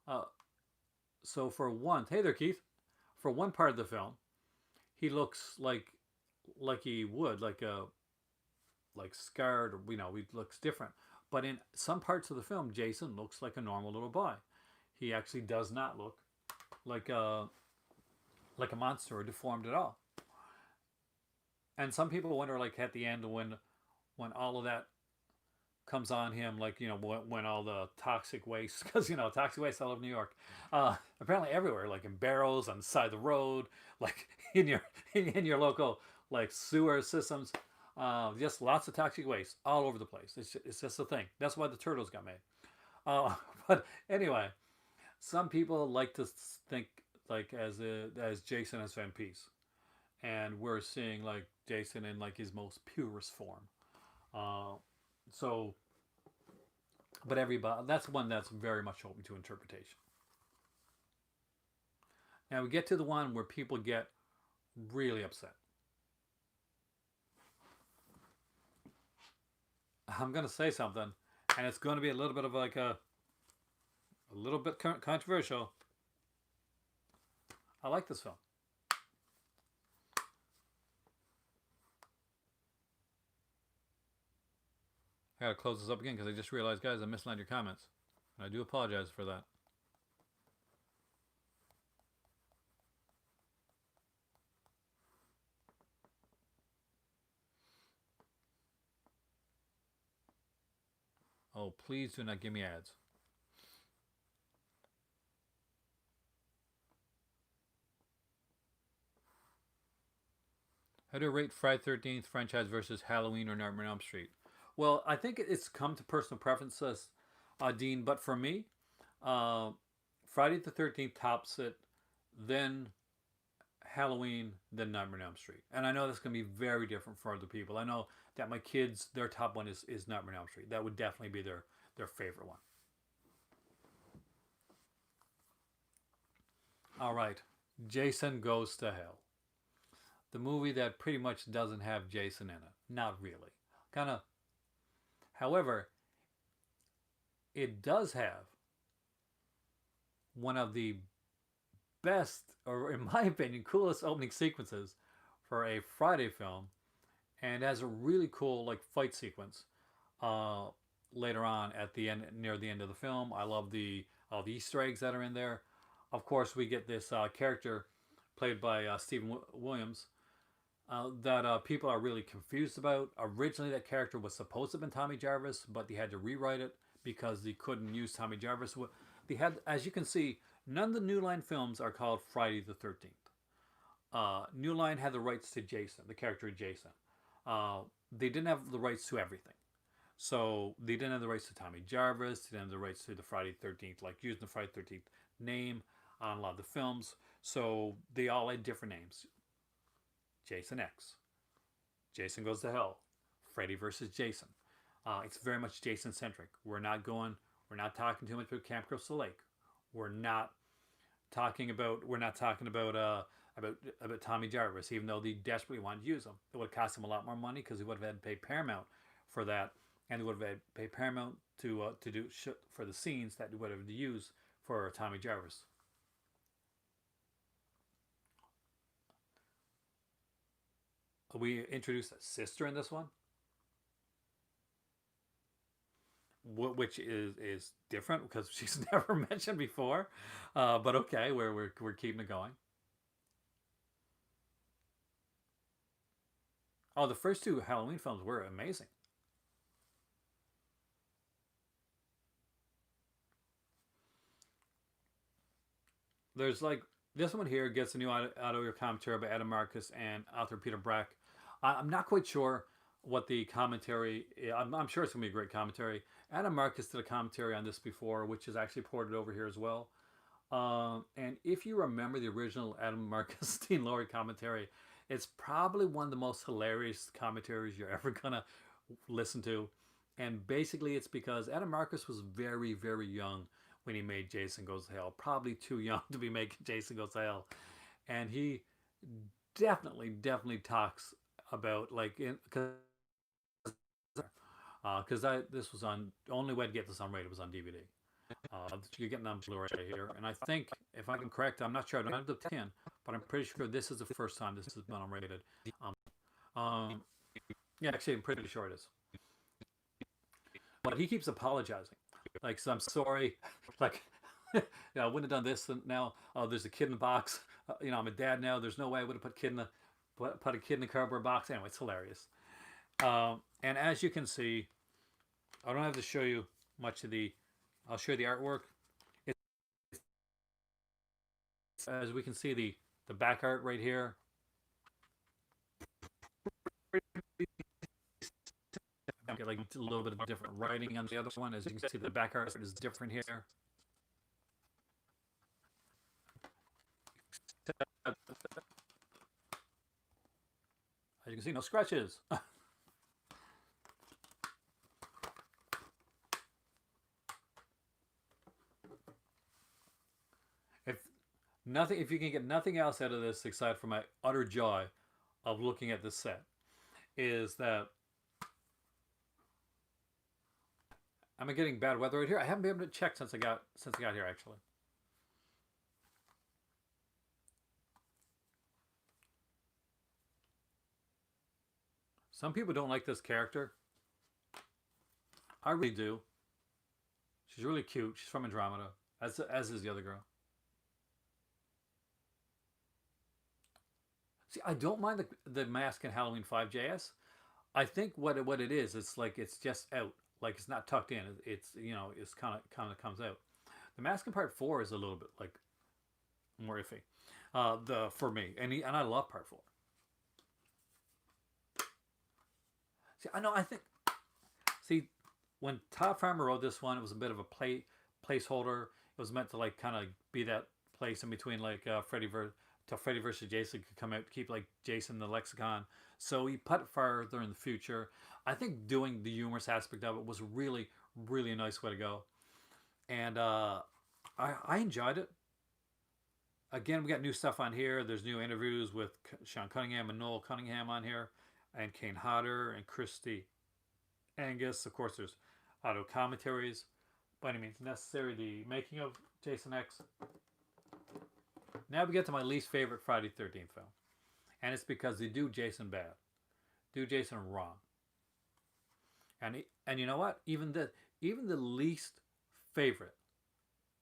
S1: uh, so for one, hey there, Keith, for one part of the film, he looks like he would like scarred, or he looks different. But in some parts of the film, Jason looks like a normal little boy. He actually does not look like a monster or deformed at all. And some people wonder, like at the end, when all of that comes on him, like when all the toxic waste, because toxic waste all over New York, apparently everywhere, like in barrels on the side of the road, like in your local like sewer systems, just lots of toxic waste all over the place. It's just a thing. That's why the turtles got made. But anyway, some people like to think like as Jason as Van Peace, and we're seeing like Jason in like his most purest form. Uh, so, but everybody, that's one that's very much open to interpretation. Now we get to the one where people get really upset. I'm going to say something, and it's going to be a little bit of like a little bit controversial. I like this film. I gotta close this up again because I just realized, guys, I mislined your comments. And I do apologize for that. Oh, please do not give me ads. How to rate Friday 13th franchise versus Halloween or Nightmare on Elm Street? Well, I think it's come to personal preferences, Dean. But for me, uh, Friday the 13th tops it, then Halloween, then Nightmare on Elm Street. And I know that's going to be very different for other people. I know that my kids, their top one is Nightmare on Elm Street. That would definitely be their favorite one. All right, Jason Goes to Hell. The movie that pretty much doesn't have Jason in it. Not really. Kind of. However, it does have one of the best, or in my opinion, coolest opening sequences for a Friday film, and has a really cool like fight sequence uh, later on at the end, near the end of the film. I love the all the Easter eggs that are in there. Of course, we get this character played by Stephen Williams that people are really confused about. Originally, that character was supposed to have been Tommy Jarvis, but they had to rewrite it because they couldn't use Tommy Jarvis. They had, as you can see, none of the New Line films are called Friday the 13th. New Line had the rights to Jason, the character Jason. They didn't have the rights to everything. So they didn't have the rights to Tommy Jarvis. They didn't have the rights to the Friday 13th, like using the Friday 13th name on a lot of the films. So they all had different names. Jason X, Jason Goes to Hell, Freddy versus Jason. It's very much Jason centric. We're not talking too much about Camp Crystal Lake. We're not we're not talking about Tommy Jarvis, even though they desperately wanted to use him. It would have cost him a lot more money because he would have had to pay Paramount for that, and they would have had to pay Paramount to do for the scenes that they would have to use for Tommy Jarvis. We introduced a sister in this one, which is different because she's never mentioned before. But okay, we're keeping it going. Oh, the first two Halloween films were amazing. There's like this one here gets a new audio commentary by Adam Marcus and author Peter Brack. I'm not quite sure what the commentary. I'm sure it's gonna be a great commentary. Adam Marcus did a commentary on this before, which is actually ported over here as well. And if you remember the original Adam Marcus Dean Lorry commentary, it's probably one of the most hilarious commentaries you're ever gonna listen to. And basically, it's because Adam Marcus was very, very young when he made Jason Goes to Hell. Probably too young to be making Jason Goes to Hell. And he definitely talks about like because this was on only way to get this on rated was on DVD. You're getting on Blu-ray here, and I think if I'm correct, I'm not sure. I don't have the 10, but I'm pretty sure this is the first time this has been unrated. Um, um, yeah, actually, I'm pretty sure it is. But he keeps apologizing, like, so I'm sorry, like, I wouldn't have done this, and now there's a kid in the box. I'm a dad now. There's no way I would have put a kid in a cardboard box. Anyway, it's hilarious. And as you can see, I don't have to show you much of the. I'll show you the artwork. It's, as we can see, the back art right here. Get like a little bit of different writing on the other one. As you can see, the back art is different here. As you can see, no scratches. if if you can get nothing else out of this aside from my utter joy of looking at this set, is that am I getting bad weather right here? I haven't been able to check since I got here actually. Some people don't like this character. I really do. She's really cute. She's from Andromeda, as is the other girl. See, I don't mind the mask in Halloween 5 JS. I think what it is, it's like it's just out, like it's not tucked in. It's it's kind of comes out. The mask in Part 4 is a little bit like more iffy. The for me, and I love Part 4. See, I know. I think. See, when Todd Farmer wrote this one, it was a bit of a placeholder. It was meant to like kind of be that place in between like till Freddy versus Jason could come out to keep like Jason in the lexicon. So he put it farther in the future. I think doing the humorous aspect of it was really, really a nice way to go, and I enjoyed it. Again, we got new stuff on here. There's new interviews with Sean Cunningham and Noel Cunningham on here, and Kane Hodder and Christy Angus. Of course, there's auto commentaries. By any means necessary, the making of Jason X. Now we get to my least favorite Friday 13th film. And it's because they do Jason bad. Do Jason wrong. And you know what? Even the least favorite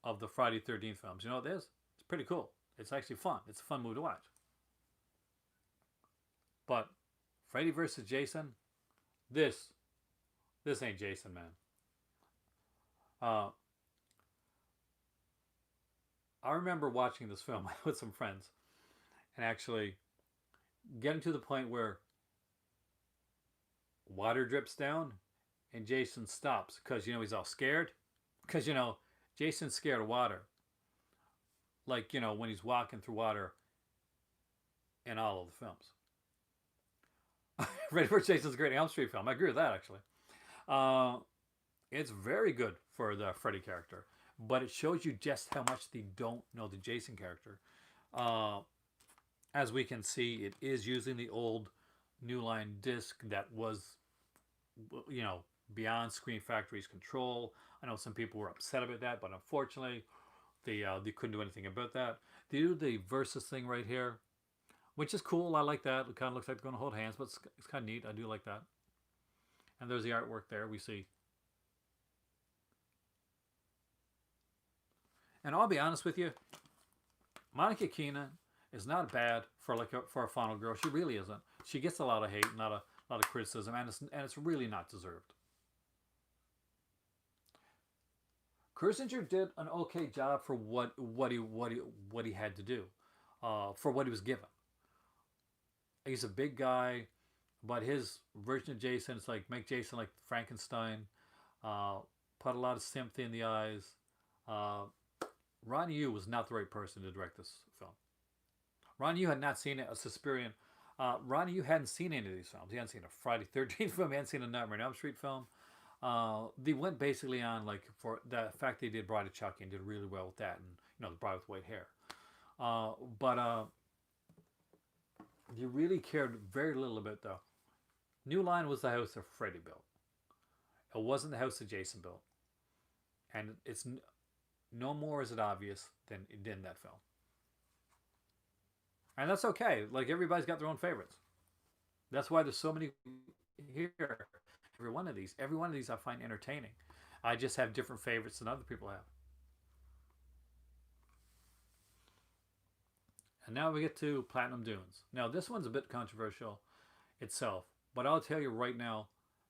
S1: of the Friday 13th films, you know what it is? It's pretty cool. It's actually fun. It's a fun movie to watch. But Freddy versus Jason, this ain't Jason, man. Uh, I remember watching this film with some friends and actually getting to the point where water drips down and Jason stops because he's all scared. Because Jason's scared of water, like when he's walking through water in all of the films. Ready for Jason's Great Elm Street film. I agree with that actually. It's very good for the Freddy character, but it shows you just how much they don't know the Jason character. As we can see, it is using the old New Line disc that was, beyond Screen Factory's control. I know some people were upset about that, but unfortunately, they couldn't do anything about that. They do the versus thing right here, which is cool. I like that. It kind of looks like they're going to hold hands, but it's kind of neat. I do like that. And there's the artwork there. We see. And I'll be honest with you, Monica Keena is not bad for for a final girl. She really isn't. She gets a lot of hate, and a lot of criticism, and it's really not deserved. Kersinger did an okay job for what he had to do, for what he was given. He's a big guy, but his version of Jason is like make Jason like Frankenstein, put a lot of sympathy in the eyes. Ronnie Yu was not the right person to direct this film. Ronnie Yu had not seen a Suspirian. Ronnie Yu hadn't seen any of these films. He hadn't seen a Friday 13th film. He hadn't seen a Nightmare on Elm Street film. They went basically on like for the fact they did Bride of Chucky and did really well with that, and the Bride with White Hair. But they really cared very little about the New Line was the house that Freddy built. It wasn't the house that Jason built, and it's no more is it obvious than it did in that film. And that's okay. Like everybody's got their own favorites. That's why there's so many here. Every one of these I find entertaining. I just have different favorites than other people have. And now we get to Platinum Dunes. Now this one's a bit controversial itself, but I'll tell you right now,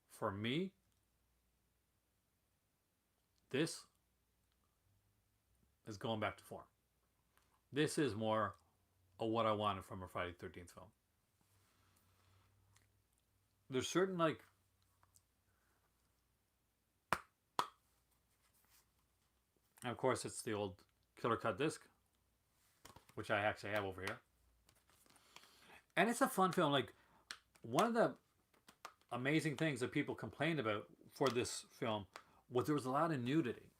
S1: for me, this is going back to form. This is more of what I wanted from a Friday the 13th film. There's certain like and of course it's the old Killer Cut disc, which I actually have over here. And it's a fun film. Like one of the amazing things that people complained about for this film was there was a lot of nudity.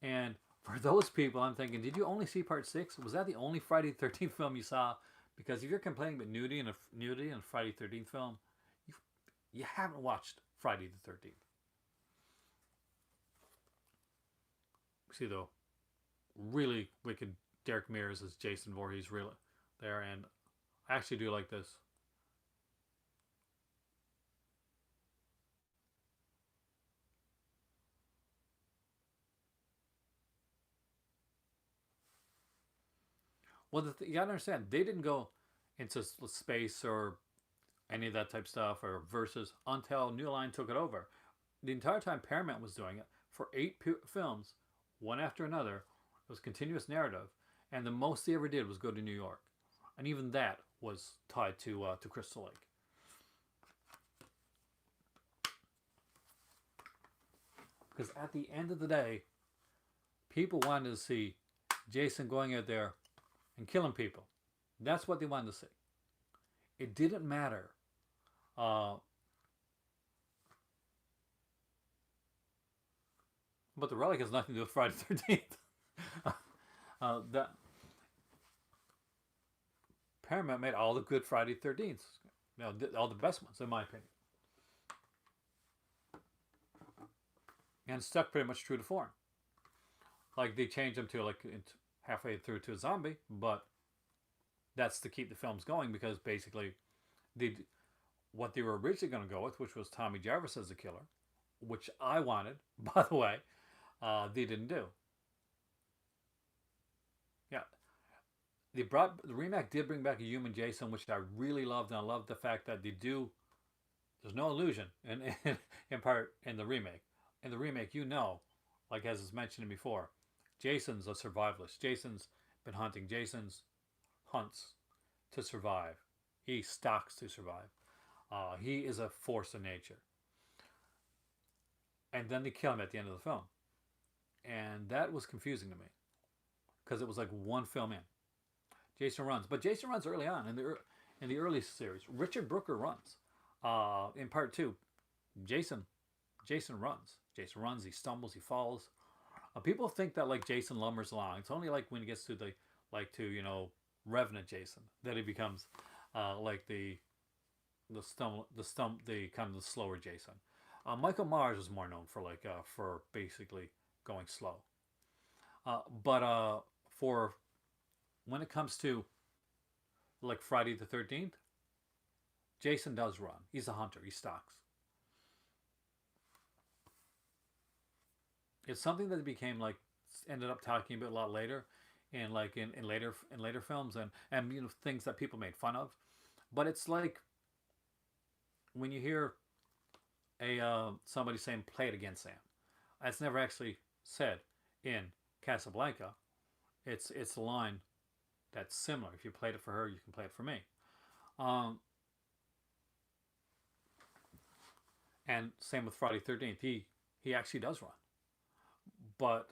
S1: And for those people, I'm thinking, did you only see part 6? Was that the only Friday the 13th film you saw? Because if you're complaining about nudity in a Friday the 13th film, you haven't watched Friday the 13th. See the really wicked Derek Mears as Jason Voorhees really there, and I actually do like this. Well, you gotta understand, they didn't go into space or any of that type of stuff or versus until New Line took it over. The entire time Paramount was doing it for 8 films, one after another. It was continuous narrative, and the most they ever did was go to New York, and even that was tied to Crystal Lake. Because at the end of the day, people wanted to see Jason going out there and killing people. That's what they wanted to see. It didn't matter. Uh, but the relic has nothing to do with Friday the 13th. That Paramount made all the good Friday 13th. All the best ones, in my opinion. And stuck pretty much true to form. Like, they changed them to, like, halfway through to a zombie, but that's to keep the films going, because basically they what they were originally going to go with, which was Tommy Jarvis as the killer, which I wanted, by the way, they didn't do. Yeah, the remake did bring back a human Jason, which I really loved, and I loved the fact that they do. There's no illusion in part in the remake. In the remake, like as is mentioned before, Jason's a survivalist. Jason's been hunting. Jason's hunts to survive. He stalks to survive. He is a force of nature. And then they kill him at the end of the film. And that was confusing to me. Because it was like one film in. Jason runs. But Jason runs early on in the early series. Richard Brooker runs. In part two, Jason runs. Jason runs, he stumbles, he falls. People think that like Jason lumbers along. It's only like when he gets to Revenant Jason that he becomes like the kind of the slower Jason. Michael Myers is more known for basically going slow. But for when it comes to like Friday the 13th, Jason does run. He's a hunter. He stalks. It's something that became like ended up talking about a lot later, in later films, and things that people made fun of. But it's like when you hear somebody saying "play it again, Sam." That's never actually said in Casablanca. It's a line that's similar. If you played it for her, you can play it for me. Um, and same with Friday 13th. He actually does run, but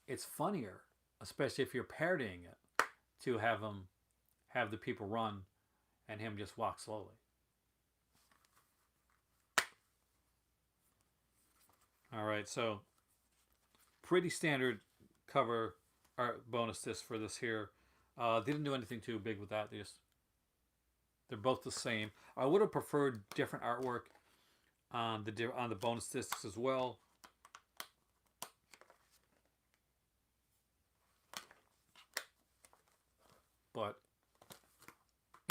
S1: it's funnier, especially if you're parodying it, to have the people run and him just walk slowly. All right, so pretty standard cover art bonus disc for this here. They didn't do anything too big with that. They're both the same. I would have preferred different artwork on the bonus discs as well. But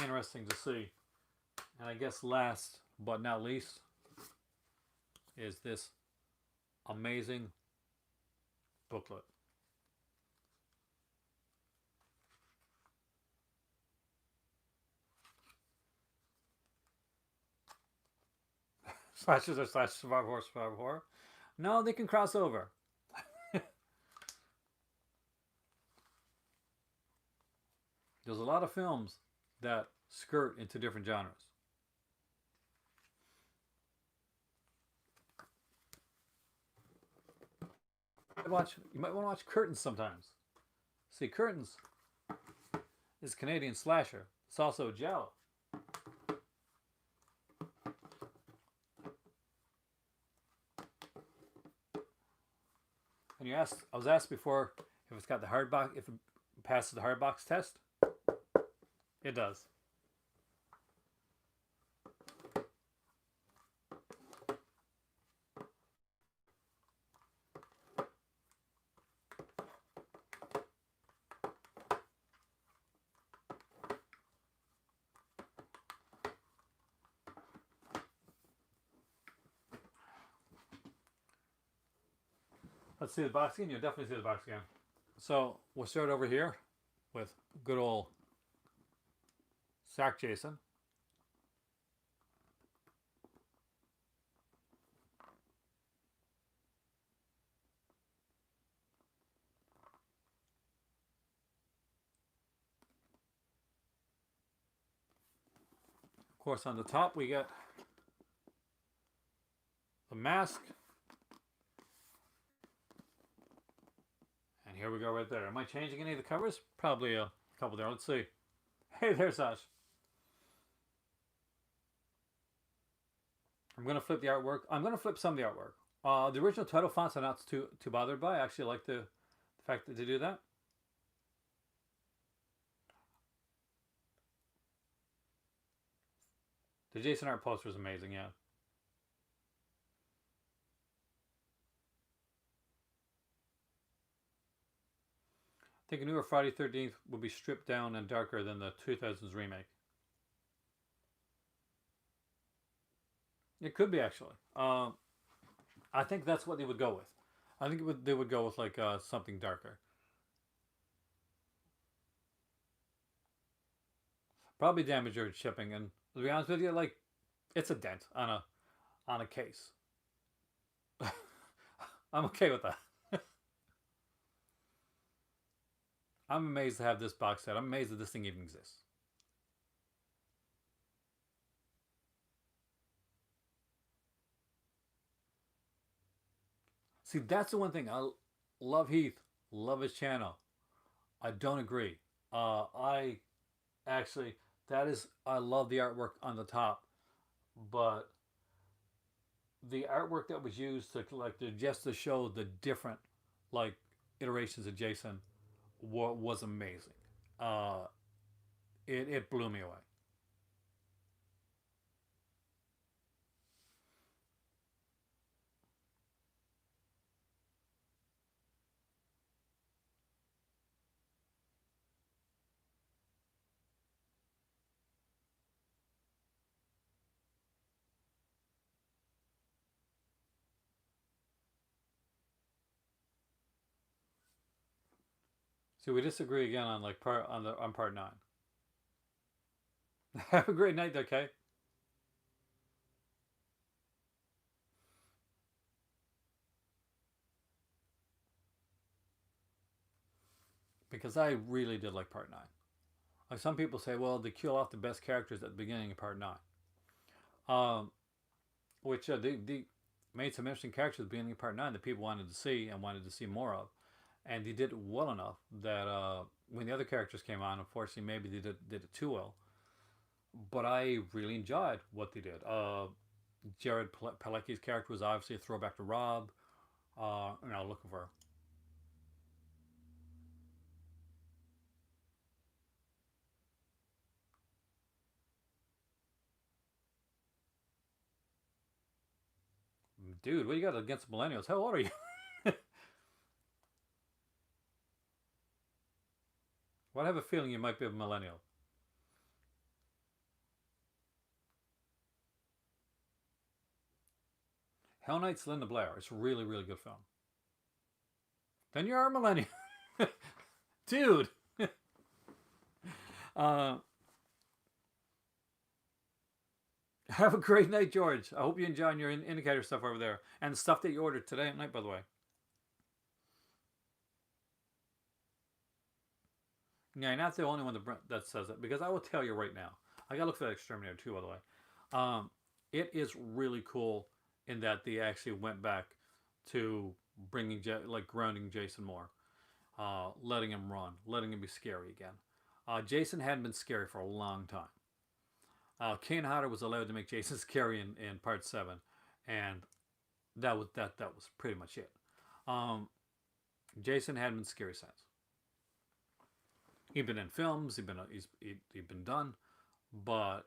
S1: interesting to see. And I guess last but not least is this amazing booklet. Slashes or slash survival horror. No, they can cross over. There's a lot of films that skirt into different genres. You might want to watch Curtains sometimes. See, Curtains is a Canadian slasher. It's also a giallo. And I was asked before if it's got the hard box, if it passes the hard box test. It does. Let's see the box again. You'll definitely see the box again. So we'll start over here with good old Sack Jason. Of course, on the top we get the mask Here we go right there. Am I changing any of the covers? Probably a couple there. Let's see. Hey, there's Ash. I'm going to flip the artwork. I'm going to flip some of the artwork. The original title fonts I'm not too bothered by. I actually like the fact that they do that. The Jason art poster is amazing, yeah. I think a newer Friday 13th would be stripped down and darker than the 2000s remake. It could be actually. I think that's what they would go with. I think they would go with like something darker. Probably damage or shipping. And to be honest with you, like it's a dent on a case. I'm okay with that. I'm amazed to have this box set. I'm amazed that this thing even exists. See, that's the one thing. I love Heath, love his channel. I don't agree. I actually, that is, I love the artwork on the top, but the artwork that was used to like just to show the different like iterations of Jason was amazing. Uh, it blew me away. So we disagree again on like part 9. Have a great night, okay? Because I really did like part 9. Like some people say, well, they kill off the best characters at the beginning of part 9. Um, which they made some interesting characters at the beginning of part 9 that people wanted to see and wanted to see more of. And they did it well enough that when the other characters came on, unfortunately, maybe they did it too well. But I really enjoyed what they did. Jared Palecki's character was obviously a throwback to Rob. Looking for dude. What you got against millennials? How old are you? Well, I have a feeling you might be a millennial. Hell Knight's Linda Blair. It's a really, really good film. Then you are a millennial. Dude. uh, have a great night, George. I hope you enjoying your indicator stuff over there. And the stuff that you ordered today at night, by the way. Yeah, you're not the only one that says it. Because I will tell you right now. I got to look for that Exterminator too, by the way. Um, it is really cool in that they actually went back to bringing, like, grounding Jason more. Letting him run, letting him be scary again. Jason hadn't been scary for a long time. Kane Hodder was allowed to make Jason scary in part 7, and that was pretty much it. Um, Jason hadn't been scary since. He'd been in films, he'd been done, but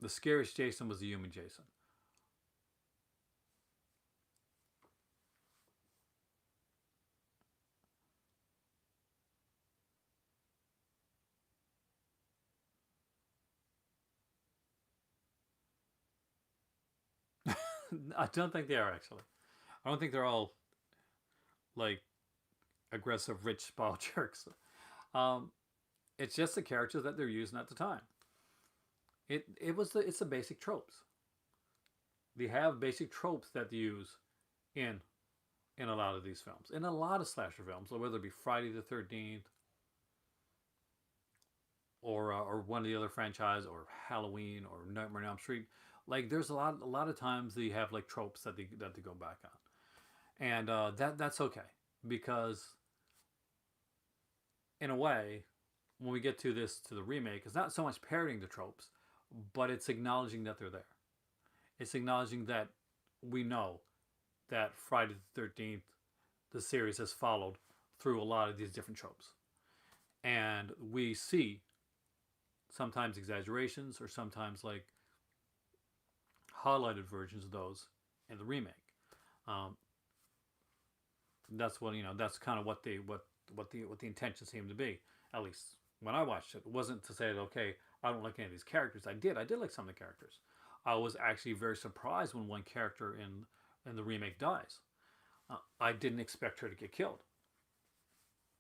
S1: the scariest Jason was the human Jason. I don't think they are actually. I don't think they're all like aggressive, rich, spoiled jerks. Um, it's just the characters that they're using at the time. It's the basic tropes. They have basic tropes that they use in in a lot of these films, in a lot of slasher films, whether it be Friday the 13th or one of the other franchise or Halloween or Nightmare on Elm Street. Like there's a lot of times they have like tropes that they go back on, and that's okay because in a way, when we get to the remake, it's not so much parodying the tropes, but it's acknowledging that they're there. It's acknowledging that we know that Friday the 13th, the series has followed through a lot of these different tropes. And we see sometimes exaggerations or sometimes like highlighted versions of those in the remake. Um, that's what that's kind of what the intention seemed to be. At least when I watched it, it wasn't to say that okay, I don't like any of these characters. I did like some of the characters. I was actually very surprised when one character in the remake dies. I didn't expect her to get killed.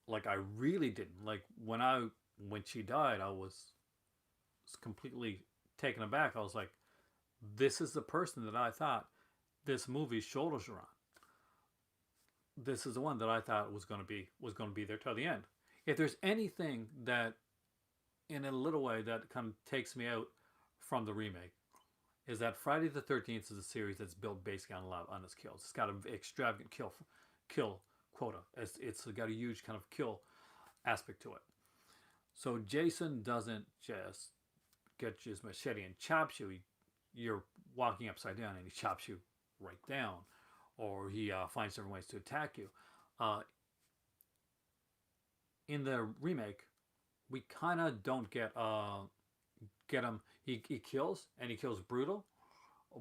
S1: Like I really didn't. Like when she died, I was completely taken aback. I was like, this is the person that I thought this movie's shoulders are on. This is the one that I thought was going to be there till the end. If there's anything that, in a little way, that kind of takes me out from the remake, is that Friday the 13th is a series that's built basically on its kills. It's got an extravagant kill quota. It's got a huge kind of kill aspect to it. So Jason doesn't just get his machete and chops you. You're walking upside down and he chops you right down, or he finds different ways to attack you. Uh, in the remake, we kind of don't get him. He kills and he kills brutal,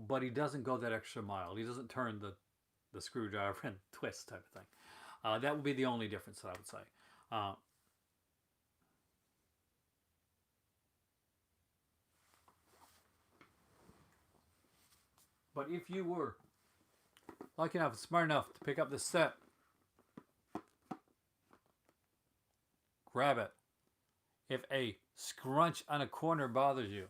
S1: but he doesn't go that extra mile. He doesn't turn the screwdriver and twist type of thing. That would be the only difference that I would say. Uh, but if you were lucky enough, smart enough to pick up this set, grab it. If a scrunch on a corner bothers you,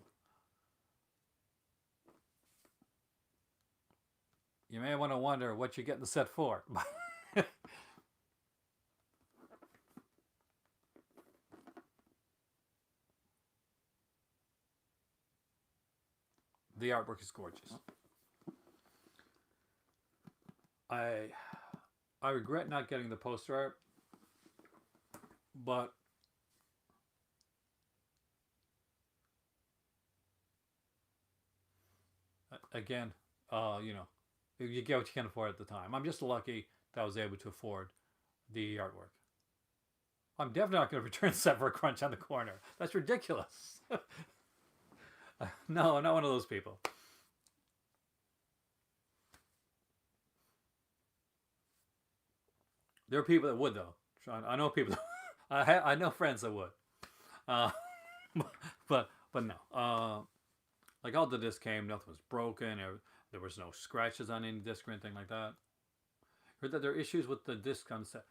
S1: you may want to wonder what you're getting the set for. The artwork is gorgeous. I I regret not getting the poster art, but again, you get what you can afford at the time. I'm just lucky that I was able to afford the artwork. I'm definitely not going to return set for a crunch on the corner. That's ridiculous. No, not one of those people. There are people that would though. I know people. I know friends that would. Uh, but no. Like all the disc came, nothing was broken. There was no scratches on any disc or anything like that. Heard that there are issues with the disc on set.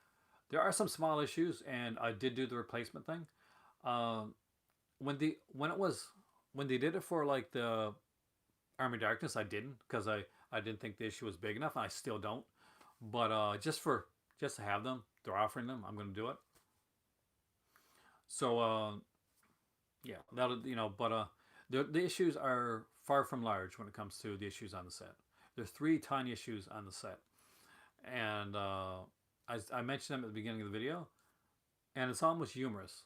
S1: There are some small issues, and I did do the replacement thing. Um, when they did it for like the Army Darkness, I didn't because I didn't think the issue was big enough, and I still don't. But just to have them, they're offering them. I'm going to do it. So yeah, but the issues are far from large when it comes to the issues on the set. There's three tiny issues on the set, and I mentioned them at the beginning of the video, and it's almost humorous.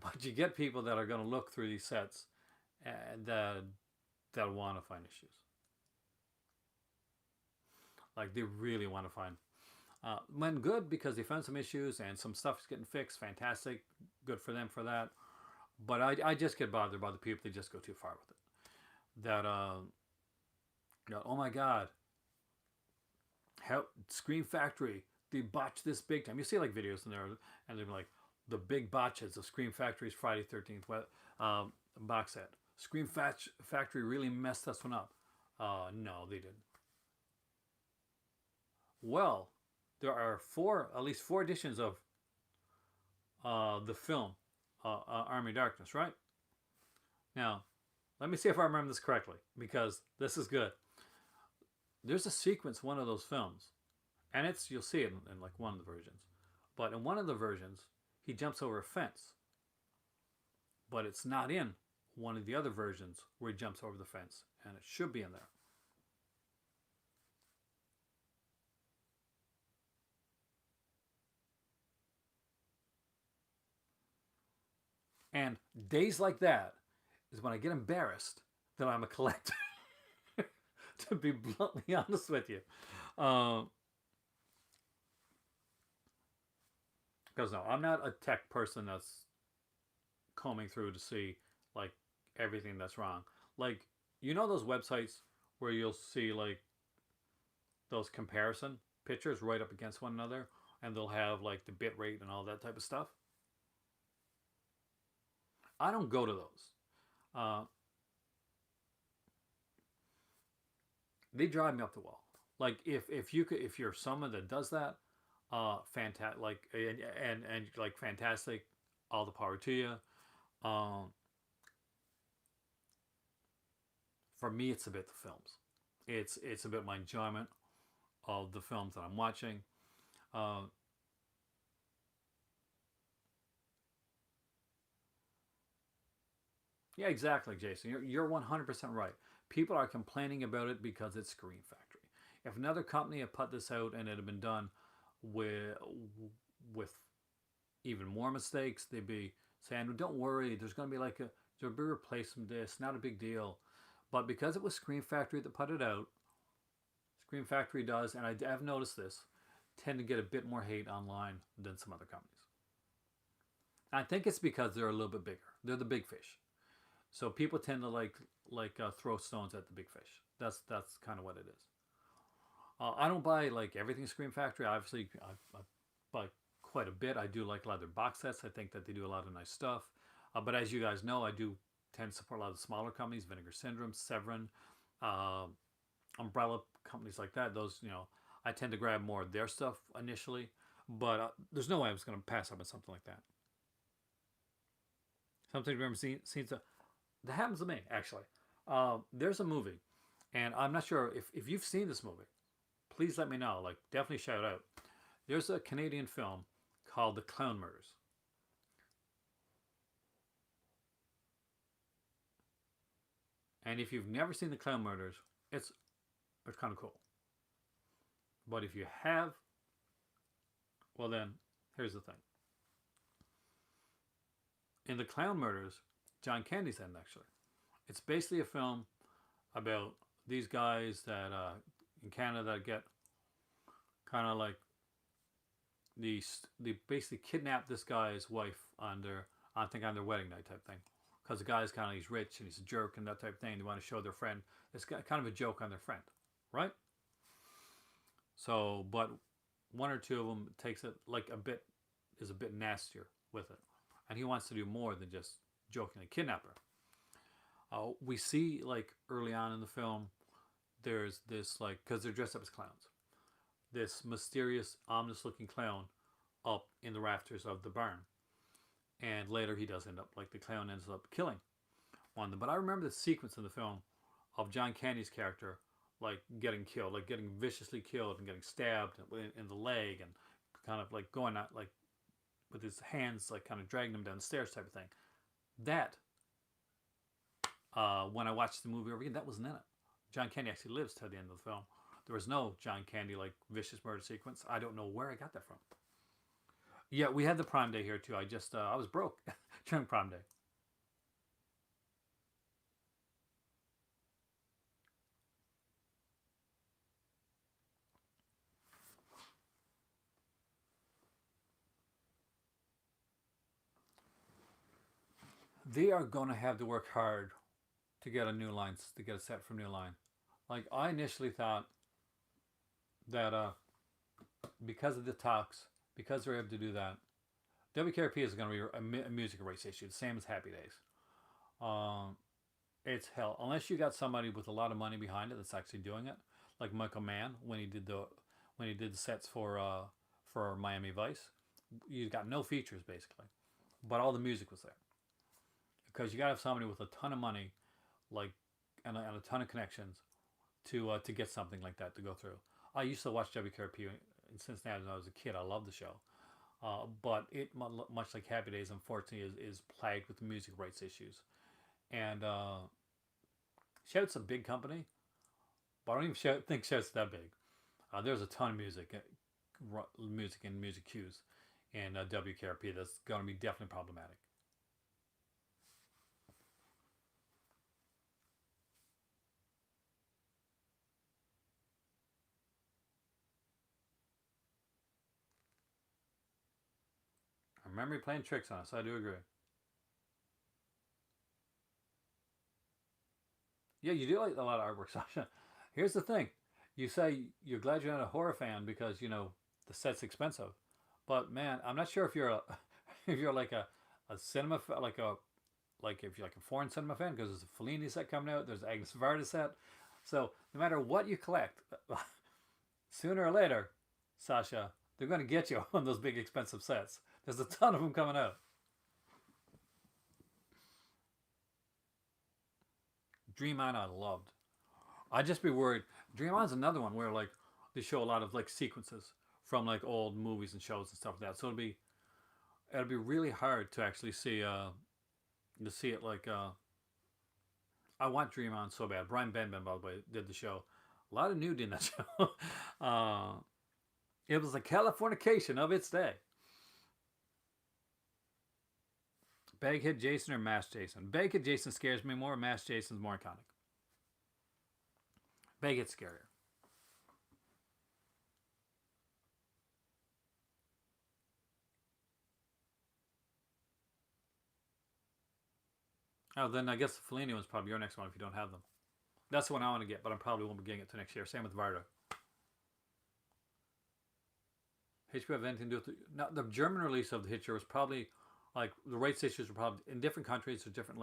S1: But you get people that are going to look through these sets and that want to find issues. Like they really want to find. When good because they found some issues and some stuff is getting fixed. Fantastic, good for them for that. But I just get bothered by the people that just go too far with it. Oh my God, how Scream Factory they botched this big time. You see like videos in there, and they're like the big botches of Scream Factory's Friday 13th box set. Factory really messed this one up. No, they didn't. Well, there are at least four editions of the film Army Darkness, right? Now, let me see if I remember this correctly because this is good. There's a sequence in one of those films, and you'll see it in like one of the versions. But in one of the versions, he jumps over a fence, but it's not in one of the other versions where he jumps over the fence, and it should be in there. And days like that is when I get embarrassed that I'm a collector. To be bluntly honest with you, because no, I'm not a tech person that's combing through to see like everything that's wrong. Like, you know those websites where you'll see like those comparison pictures right up against one another, and they'll have like the bit rate and all that type of stuff. I don't go to those. Uh, they drive me up the wall. Like, if you're someone that does that, fantastic. Like, and like fantastic, all the power to you. Um, for me, it's about the films. It's about my enjoyment of the films that I'm watching. Uh, yeah, exactly, Jason. You're 100% right. People are complaining about it because it's Screen Factory. If another company had put this out and it had been done with with even more mistakes, they'd be saying, "Don't worry, there's going to be like there'll be a replacement disc, not a big deal." But because it was Screen Factory that put it out, Screen Factory does, and I've noticed this, tend to get a bit more hate online than some other companies. I think it's because they're a little bit bigger. They're the big fish, so people tend to throw stones at the big fish. That's kind of what it is. I don't buy like everything Scream Factory. Obviously, I buy quite a bit. I do like a lot of their box sets. I think that they do a lot of nice stuff. But as you guys know, I do tend to support a lot of the smaller companies, Vinegar Syndrome, Severin, uh, Umbrella companies like that. Those, I tend to grab more of their stuff initially. But there's no way I was going to pass up on something like that. Something you've ever seen that happens to me actually. There's a movie, and I'm not sure if you've seen this movie. Please let me know. Like, definitely shout out. There's a Canadian film called The Clown Murders, and if you've never seen The Clown Murders, it's it's kind of cool. But if you have, well then, here's the thing. In The Clown Murders, John Candy's in actually. It's basically a film about these guys that in Canada that get kind of like they basically kidnap this guy's wife on their I think on their wedding night type thing because the guy's kind of he's rich and he's a jerk and that type of thing. They want to show their friend it's kind of a joke on their friend, right? So, but one or two of them takes it like a bit is a bit nastier with it, and he wants to do more than just jokingly kidnap her. We see like early on in the film, there's this like because they're dressed up as clowns, this mysterious, ominous looking clown up in the rafters of the barn. And later he does end up, like the clown ends up killing one of them. But I remember the sequence in the film of John Candy's character, like getting killed, like getting viciously killed and getting stabbed in the leg and kind of like going out, like with his hands, like kind of dragging him down the stairs type of thing. That, when I watched the movie over again, that wasn't in it. John Candy actually lives till the end of the film. There was no John Candy like vicious murder sequence. I don't know where I got that from. Yeah, we had the Prime Day here too. I was broke during Prime Day. They are going to have to work hard to get a new line to get a set from New Line. Like I initially thought that because of the talks, because they're able to do that, WKRP is going to be a music race issue, the same as Happy Days. Um, it's hell unless you got somebody with a lot of money behind it that's actually doing it, like Michael Mann when he did the sets for Miami Vice. You got no features basically, but all the music was there because you got to have somebody with a ton of money, like and a ton of connections to get something like that to go through. I used to watch WKRP in Cincinnati when I was a kid. I loved the show. But it, much like Happy Days, unfortunately, is plagued with music rights issues. And Shout's a big company, but I don't even think Shout's that big. There's a ton of music and music cues in WKRP that's going to be definitely problematic. Memory playing tricks on us. I do agree. Yeah, you do like a lot of artwork, Sasha. Here's the thing: you say you're glad you're not a horror fan because the set's expensive, but man, I'm not sure if you're a if you're like a cinema like if you're like a foreign cinema fan because there's a Fellini set coming out, there's Agnes Varda set, so no matter what you collect, sooner or later, Sasha, they're going to get you on those big expensive sets. There's a ton of them coming out. Dream On I loved. I'd just be worried. Dream On's another one where like they show a lot of like sequences from like old movies and shows and stuff like that. So it'll be really hard to actually see it like I want Dream On so bad. Brian Benben, by the way, did the show. A lot of nudity in that show. It was the Californication of its day. Baghead Jason or Masked Jason? Baghead Jason scares me more. Masked Jason's more iconic. Baghead's scarier. Oh, then I guess the Fellini one's probably your next one if you don't have them. That's the one I want to get, but I probably won't be getting it till next year. Same with Varda. Hitcher have anything to do with now, the German release of the Hitcher was probably like the rights issues were probably in different countries. There's different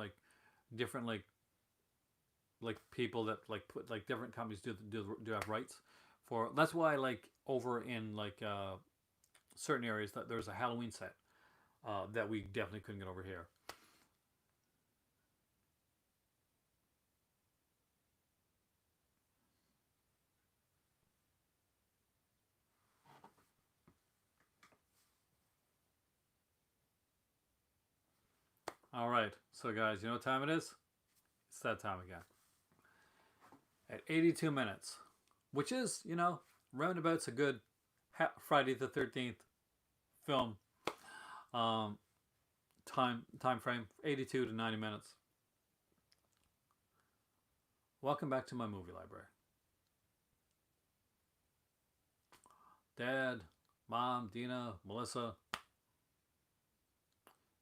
S1: people that like put like different companies do have rights for. That's why like over in like certain areas that there's a Halloween set that we definitely couldn't get over here. All right, so guys, you know what time it is? It's that time again. At 82 minutes, which is roundabout's a good Friday the 13th film um, time frame, 82 to 90 minutes. Welcome back to my movie library. Dad, Mom, Dina, Melissa,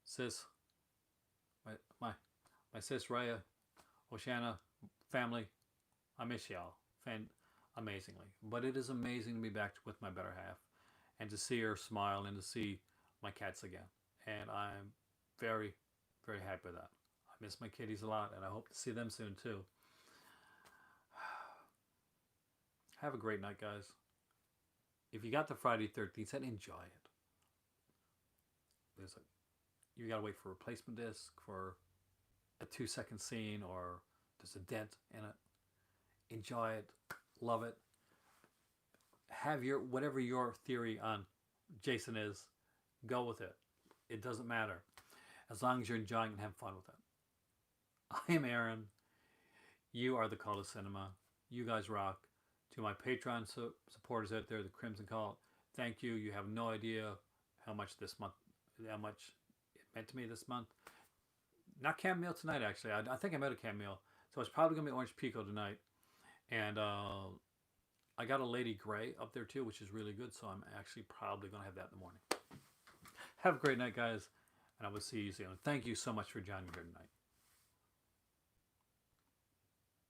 S1: sis, my my, my sis Raya, Oshana, family. I miss y'all, amazingly. But it is amazing to be back with my better half, and to see her smile and to see my cats again. And I'm very, very happy with that. I miss my kitties a lot, and I hope to see them soon too. Have a great night, guys. If you got the Friday 13th, then enjoy it. There's you gotta wait for a replacement disc for a 2 second scene, or there's a dent in it. Enjoy it, love it. Have your whatever your theory on Jason is, go with it. It doesn't matter as long as you're enjoying and having fun with it. I am Aaron. You are the Cult of Cinema. You guys rock. To my Patreon supporters out there, the Crimson Cult, thank you. You have no idea how much it meant to me this month. Not cam meal tonight, actually. I think I'm out of cam meal, so it's probably gonna be orange pico tonight. And I got a Lady Grey up there too, which is really good. So I'm actually probably gonna have that in the morning. Have a great night, guys, and I will see you soon. Thank you so much for joining me here tonight.